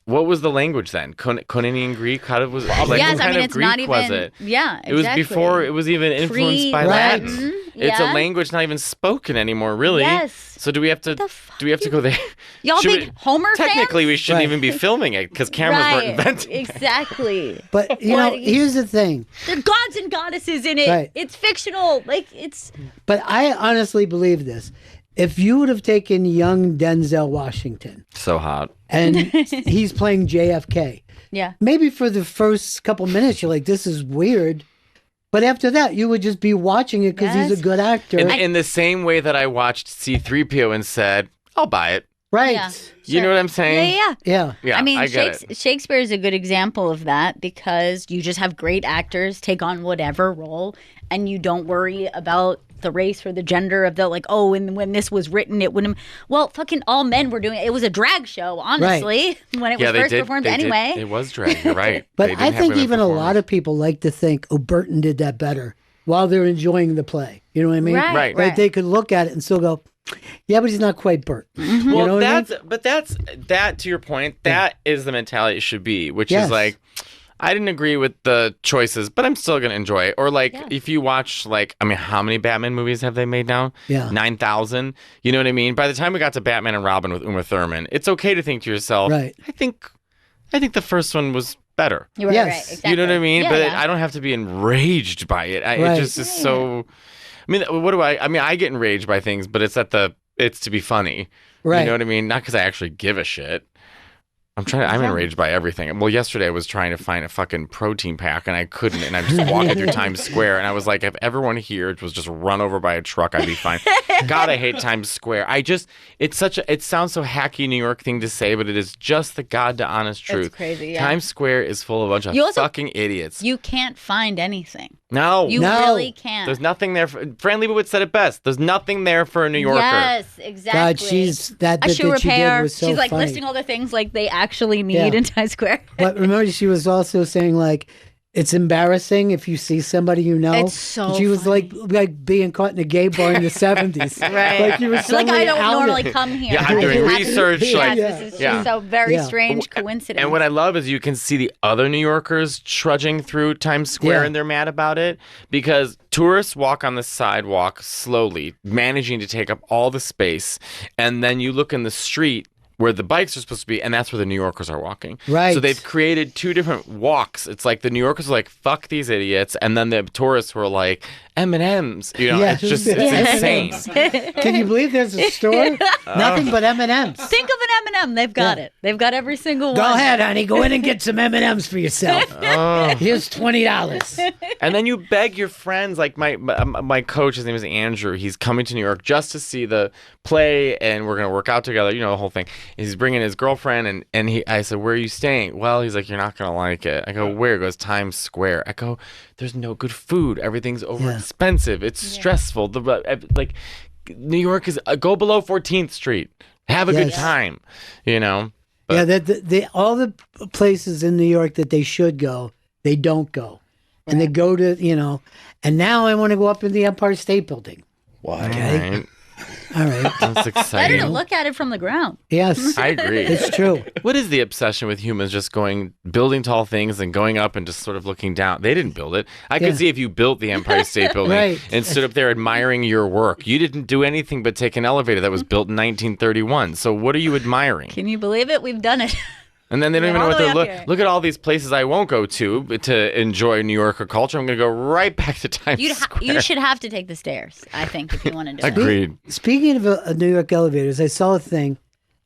What was the language then? Conanian Greek? How was like? Yes, what kind of it's Greek not even. was it? Yeah, exactly. It was before it was even influenced by Latin. It's a Yeah. language not even spoken anymore, really. Yes. So do we have to? Do we have to go there? Y'all Should big Homer Technically, fans? we shouldn't even be filming it because cameras weren't invented. Exactly. But you know, here's the thing. There are gods and goddesses in it. Right. It's fictional. Like it's. But I honestly believe this. If you would have taken young Denzel Washington So hot. and he's playing JFK, Yeah. maybe for the first couple minutes you're like, this is weird. But after that, you would just be watching it because he's a good actor. In the same way that I watched C-3PO and said, I'll buy it. Right. Yeah, You know what I'm saying? Yeah. Yeah. I mean, I get it. Shakespeare is a good example of that because you just have great actors take on whatever role and you don't worry about the race or the gender of the, like, oh, and when this was written, it wouldn't. Well, fucking all men were doing it. It was a drag show, honestly, when it was first performed anyway. It was drag. You're right. But I think even a lot of people like to think, oh, Burton did that better while they're enjoying the play. You know what I mean? Right. Like they could look at it and still go, yeah, but he's not quite Burt. Mm-hmm. You know Well, what I mean? that's that to your point. That is the mentality it should be, which Yes. is like, I didn't agree with the choices, but I'm still gonna enjoy it. Or like, if you watch, like, I mean, how many Batman movies have they made now? Yeah. 9,000. You know what I mean? By the time we got to Batman and Robin with Uma Thurman, it's okay to think to yourself, Right. I think the first one was better. You're right, Yes. right, exactly. You know what I mean? Yeah, But yeah. I don't have to be enraged by it. It Right. just is so. I mean, what do I mean, I get enraged by things, but it's to be funny. Right. You know what I mean? Not because I actually give a shit. I'm enraged by everything. Well, yesterday I was trying to find a fucking protein pack and I couldn't. And I'm just walking through Times Square and I was like, if everyone here was just run over by a truck, I'd be fine. God, I hate Times Square. It sounds so hacky New York thing to say, but it is just the God to honest truth. It's crazy, yeah. Times Square is full of a bunch of You also- fucking idiots. You can't find anything. No. You really can't. There's nothing there. Fran Lebowitz said it best. There's nothing there for a New Yorker. Yes, exactly. God, she's that a bit shoe that she did repair. was so She's like funny. listing all the things like they actually need Yeah. in Times Square. But remember, she was also saying like, it's embarrassing if you see somebody you know. It's so She was funny. like being caught in a gay bar in the 70s. Right. Like you were Like, suddenly I don't outed. normally come here. Yeah, I'm I doing just happen- research, Yes, like- this is Yeah. just a very Yeah. strange coincidence. And what I love is you can see the other New Yorkers trudging through Times Square Yeah. and they're mad about it because tourists walk on the sidewalk slowly, managing to take up all the space. And then you look in the street, where the bikes are supposed to be, and that's where the New Yorkers are walking. Right. So they've created two different walks. It's like the New Yorkers are like, fuck these idiots, and then the tourists were like, M&Ms. You know, Yeah. it's just, it's insane. Can you believe there's a store? Nothing but M&Ms. Think of an M&M. They've got it. They've got every single Go one. ahead, honey. Go in and get some M&Ms for yourself. Here's $20. And then you beg your friends, like my coach, his name is Andrew. He's coming to New York just to see the play, and we're gonna work out together. You know the whole thing. He's bringing his girlfriend, and I said, "Where are you staying?" Well, he's like, "You're not gonna like it." I go, "Where?" He goes, "Times Square." I go, "There's no good food. Everything's over expensive. It's stressful. Like New York is go below 14th Street. Have a good time, you know." But, all the places in New York that they should go, they don't go. And they go to, and now I want to go up in the Empire State Building. Why? Okay. All right. That's exciting. Better to look at it from the ground. Yes. I agree. It's true. What is the obsession with humans just building tall things and going up and just sort of looking down? They didn't build it. I could see if you built the Empire State Building and stood up there admiring your work. You didn't do anything but take an elevator that was built in 1931. So what are you admiring? Can you believe it? We've done it. And then they don't even know all what the they're way up here. look at all these places I won't go to enjoy New Yorker culture. I'm going to go right back to Times Square. You should have to take the stairs, I think, if you want to do it. Agreed. Speaking of New York elevators, I saw a thing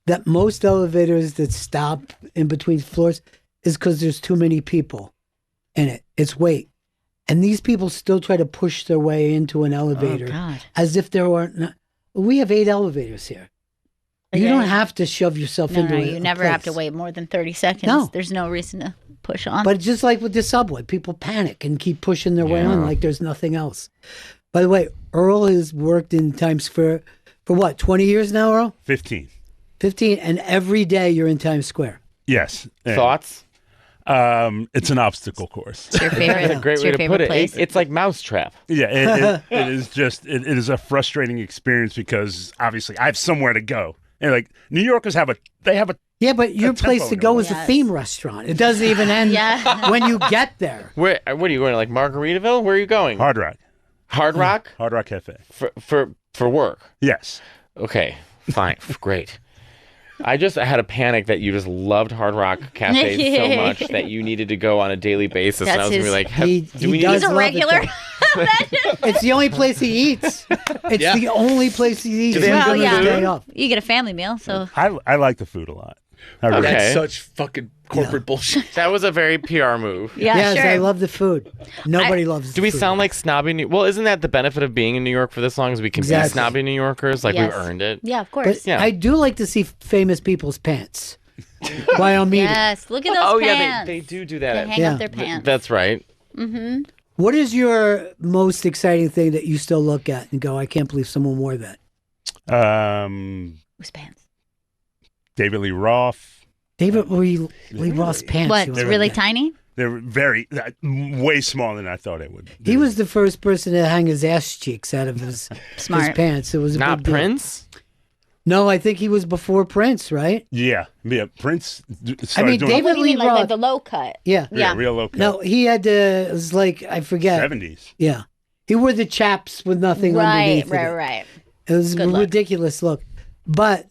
that most elevators that stop in between floors is because there's too many people in it. It's weight. And these people still try to push their way into an elevator as if there weren't. We have 8 elevators here. You don't have to shove yourself into it. You never have to wait more than 30 seconds. No. There's no reason to push on. But just like with the subway, people panic and keep pushing their way on like there's nothing else. By the way, Earl has worked in Times Square for what, 20 years now, Earl? 15. 15, and every day you're in Times Square. Yes. And, Thoughts? it's an obstacle course. It's your favorite. That's a great way to put it. Place. It's like Mousetrap. Yeah, it is just, it is a frustrating experience because obviously I have somewhere to go. And like New Yorkers have a Yeah, but your place to go is a theme restaurant. It doesn't even end when you get there. What are you going to, like Margaritaville? Where are you going? Hard Rock. Hard Rock? Hard Rock Cafe. For work? Yes. Okay, fine. Great. I had a panic that you just loved Hard Rock Cafe so much that you needed to go on a daily basis. And I was going to be like, he's a regular. It's the only place he eats. It's the only place he eats. Well, yeah. You get a family meal, so. I like the food a lot. Okay. That's such fucking corporate bullshit. That was a very PR move. Yeah, yes, sure. I love the food. Nobody loves the Do we food. sound like snobby? Well, isn't that the benefit of being in New York for this long? Is we can be snobby New Yorkers? Like, we've earned it. Yeah, of course. But I do like to see famous people's pants while I'm eating. Yes, look at those pants. Yeah, they do that. They hang up their pants. That's right. Mm-hmm. What is your most exciting thing that you still look at and go, I can't believe someone wore that? Whose pants? David Lee Roth. David Lee Roth's pants. What? Really tiny? They're way smaller than I thought it would. He was the first person to hang his ass cheeks out of his pants. It was a Not big deal. Prince? No, I think he was before Prince, right? Yeah. Prince started I mean, doing David What do you Lee mean, like Roth. the low cut? Yeah. real low cut. No, he had it was like, I forget. 70s. Yeah. He wore the chaps with nothing underneath. Right. It was a ridiculous look. But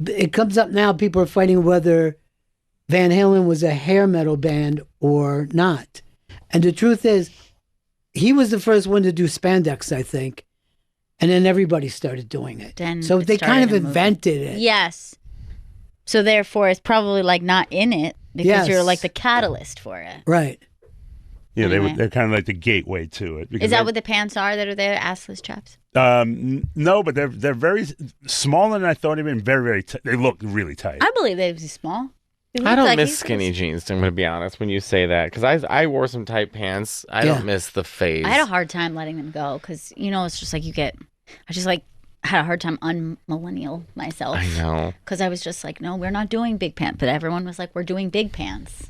it comes up now, people are fighting whether Van Halen was a hair metal band or not. And the truth is, he was the first one to do spandex, I think. And then everybody started doing it. Then so it they kind of started invented it. Yes. So therefore, it's probably like not in it because Yes. you're like the catalyst for it. Right. Yeah, Anyway. they're kind of like the gateway to it. Is that what the pants are that are there? Assless chaps? No, but they're very smaller than I thought. Even very, very tight. They look really tight. I believe they was small. It I looks don't like miss he's- skinny jeans, I'm going to be honest, when you say that. Because I wore some tight pants. I don't miss the phase. I had a hard time letting them go because, it's just like I just like had a hard time unmillennial myself. I know. Because I was just like, no, we're not doing big pants. But everyone was like, we're doing big pants.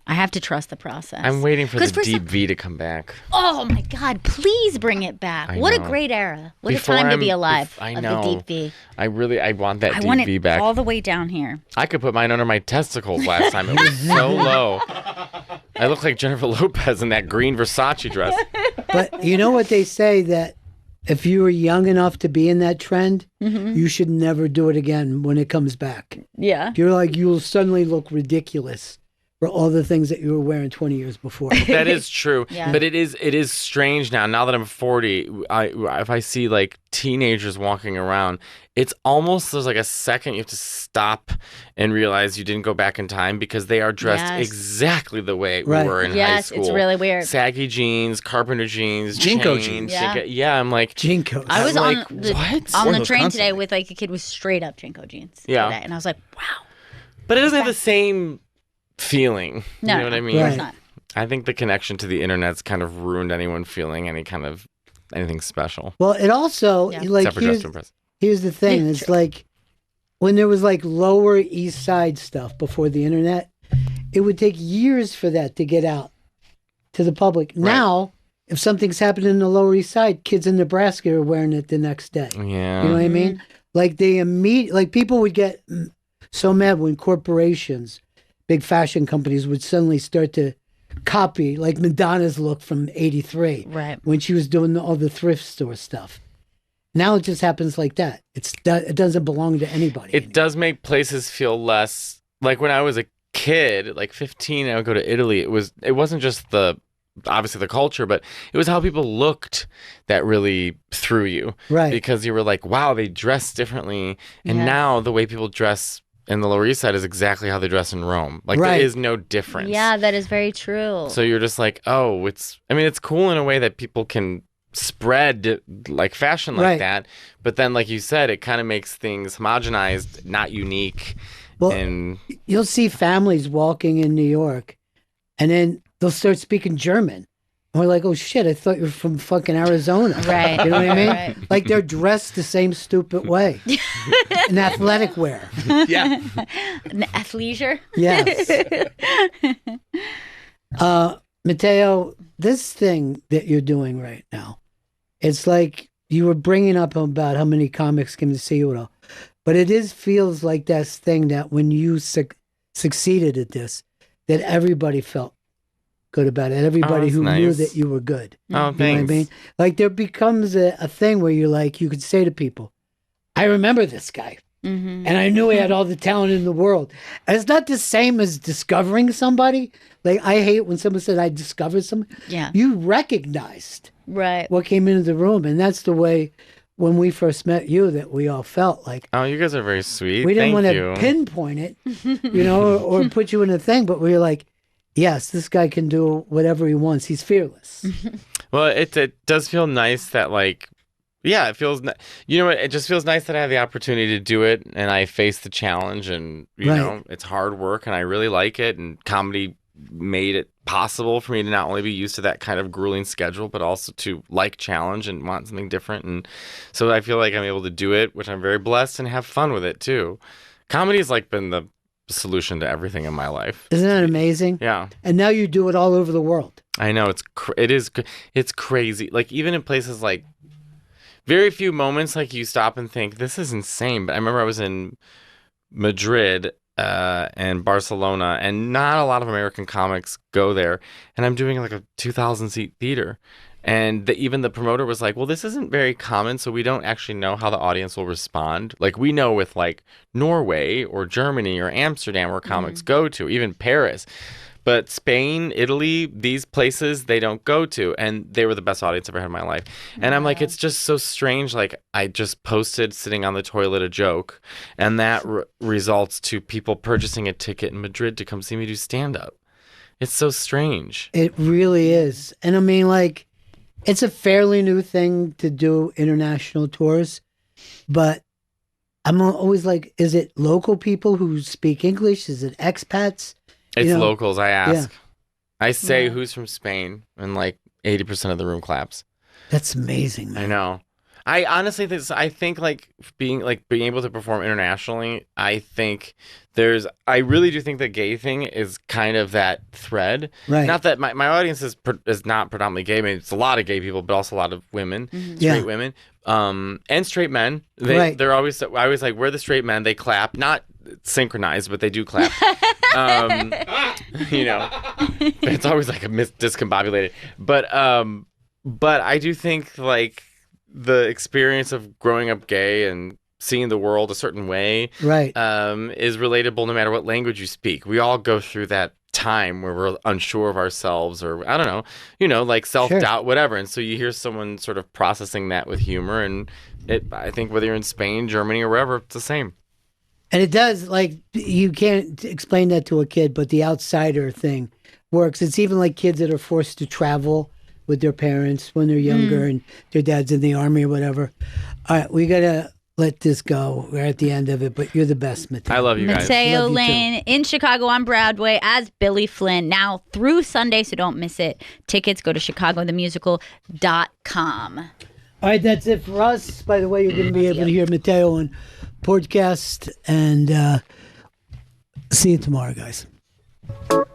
I have to trust the process. I'm waiting for the 'Cause deep V to come back. Oh my God! Please bring it back. I What a know. great era. What Before a time to I'm- be alive. I of know. the deep V. I want that I deep want it V back. all the way down here. I could put mine under my testicles last time. It was so low. I look like Jennifer Lopez in that green Versace dress. But you know what they say, that if you were young enough to be in that trend, Mhm. you should never do it again when it comes back. Yeah. You're like, you'll suddenly look ridiculous for all the things that you were wearing 20 years before. That is true, Yeah. but it is strange now. Now that I'm 40, if I see like teenagers walking around, it's almost there's like a second you have to stop and realize you didn't go back in time because they are dressed Yes. exactly the way Right. we were in high Yes, school. it's really weird. Saggy jeans, carpenter jeans, Jinko chains, jeans. Yeah. Yeah, I'm like, Jinkos. I was like, on the what? on Wore the those train constantly. today with like a kid with straight up Jinko jeans. Yeah. today, and I was like, wow. but it doesn't have the same feeling. No, you know what I mean? Of course Right. not. I think the connection to the internet's kind of ruined anyone feeling any kind of anything special. Well, it also, Yeah. like, Except for Justin Press. here's the thing. It's like when there was like Lower East Side stuff before the internet, it would take years for that to get out to the public. Now, if something's happening in the Lower East Side, kids in Nebraska are wearing it the next day. Yeah. You know what I mean? Like like people would get so mad when corporations, big fashion companies would suddenly start to copy like Madonna's look from 83 Right. when she was doing all the thrift store stuff. Now it just happens like that. It doesn't belong to anybody. It does make places feel less like when I was a kid, like 15, I would go to Italy. It wasn't just obviously the culture, but it was how people looked that really threw you. Right. Because you were like, wow, they dress differently. And Yeah. now the way people dress in the Lower East Side is exactly how they dress in Rome. Like Right. there is no difference. Yeah, that is very true. So you're just like, oh, it's cool in a way that people can spread like fashion like Right. that. But then, like you said, it kind of makes things homogenized, not unique. Well, And you'll see families walking in New York and then they'll start speaking German. And we're like, oh shit, I thought you were from fucking Arizona. Right. You know what I mean? Right. Like they're dressed the same stupid way in athletic wear. Yeah. Athleisure. Yes. Matteo, this thing that you're doing right now, it's like you were bringing up about how many comics came to see you and all, but feels like this thing that when you succeeded at this, that everybody felt good about it. Everybody that's who knew nice. that you were good. oh, You know what thanks. I mean? Like there becomes a thing where you're like, you could say to people, I remember this guy. Mm-hmm. And I knew he had all the talent in the world. And it's not the same as discovering somebody. Like I hate when someone said I discovered somebody. Yeah. You recognized Right. what came into the room, and that's the way when we first met you that we all felt like Oh, you guys are very sweet. we didn't Thank want to you. pinpoint it, or put you in a thing, but we were like, yes, this guy can do whatever he wants. He's fearless. Well, it does feel nice that like, yeah, it feels, you know what, it just feels nice that I have the opportunity to do it and I face the challenge and, you Right. know, it's hard work and I really like it and comedy made it possible for me to not only be used to that kind of grueling schedule, but also to like challenge and want something different. And so I feel like I'm able to do it, which I'm very blessed and have fun with it too. Comedy has like been the solution to everything in my life. Isn't that amazing? Yeah. And now you do it all over the world. I know it's crazy. Like even in places like very few moments like you stop and think this is insane. But I remember I was in Madrid and Barcelona, and not a lot of American comics go there. And I'm doing like a 2,000 seat theater, and even the promoter was like, "Well, this isn't very common, so we don't actually know how the audience will respond. Like we know with like Norway or Germany or Amsterdam where comics go to, even Paris." But Spain, Italy, these places they don't go to, and they were the best audience I've ever had in my life. And I'm like, it's just so strange. Like I just posted sitting on the toilet a joke, and that results to people purchasing a ticket in Madrid to come see me do stand up. It's so strange. It really is. And I mean, like, it's a fairly new thing to do international tours, but I'm always like, is it local people who speak English? Is it expats? It's You know, locals. I ask. I say Yeah. who's from Spain, and like 80% of the room claps. That's amazing, man. I know. I honestly think like being able to perform internationally, I really do think the gay thing is kind of that thread. Right. Not that my audience is not predominantly gay. I mean, it's a lot of gay people, but also a lot of women, straight Yeah. women, and straight men. Right. They're always, I always like, we're the straight men. They clap, not synchronized, but they do clap. You know, it's always like discombobulated. But I do think like the experience of growing up gay and seeing the world a certain way, Right. is relatable no matter what language you speak. We all go through that time where we're unsure of ourselves, or I don't know, like self-doubt, whatever. And so you hear someone sort of processing that with humor, and I think whether you're in Spain, Germany, or wherever, it's the same. And it does, like, you can't explain that to a kid, but the outsider thing works. It's even like kids that are forced to travel with their parents when they're younger and their dad's in the army or whatever. All right, we got to let this go. We're at the end of it, but you're the best, Mateo. I love you guys. Mateo Love you Lane in Chicago on Broadway as Billy Flynn now through Sunday, so don't miss it. Tickets, go to chicagothemusical.com. All right, that's it for us. By the way, you're going to be able to hear Mateo on podcast, and see you tomorrow, guys.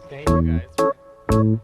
Thank you guys.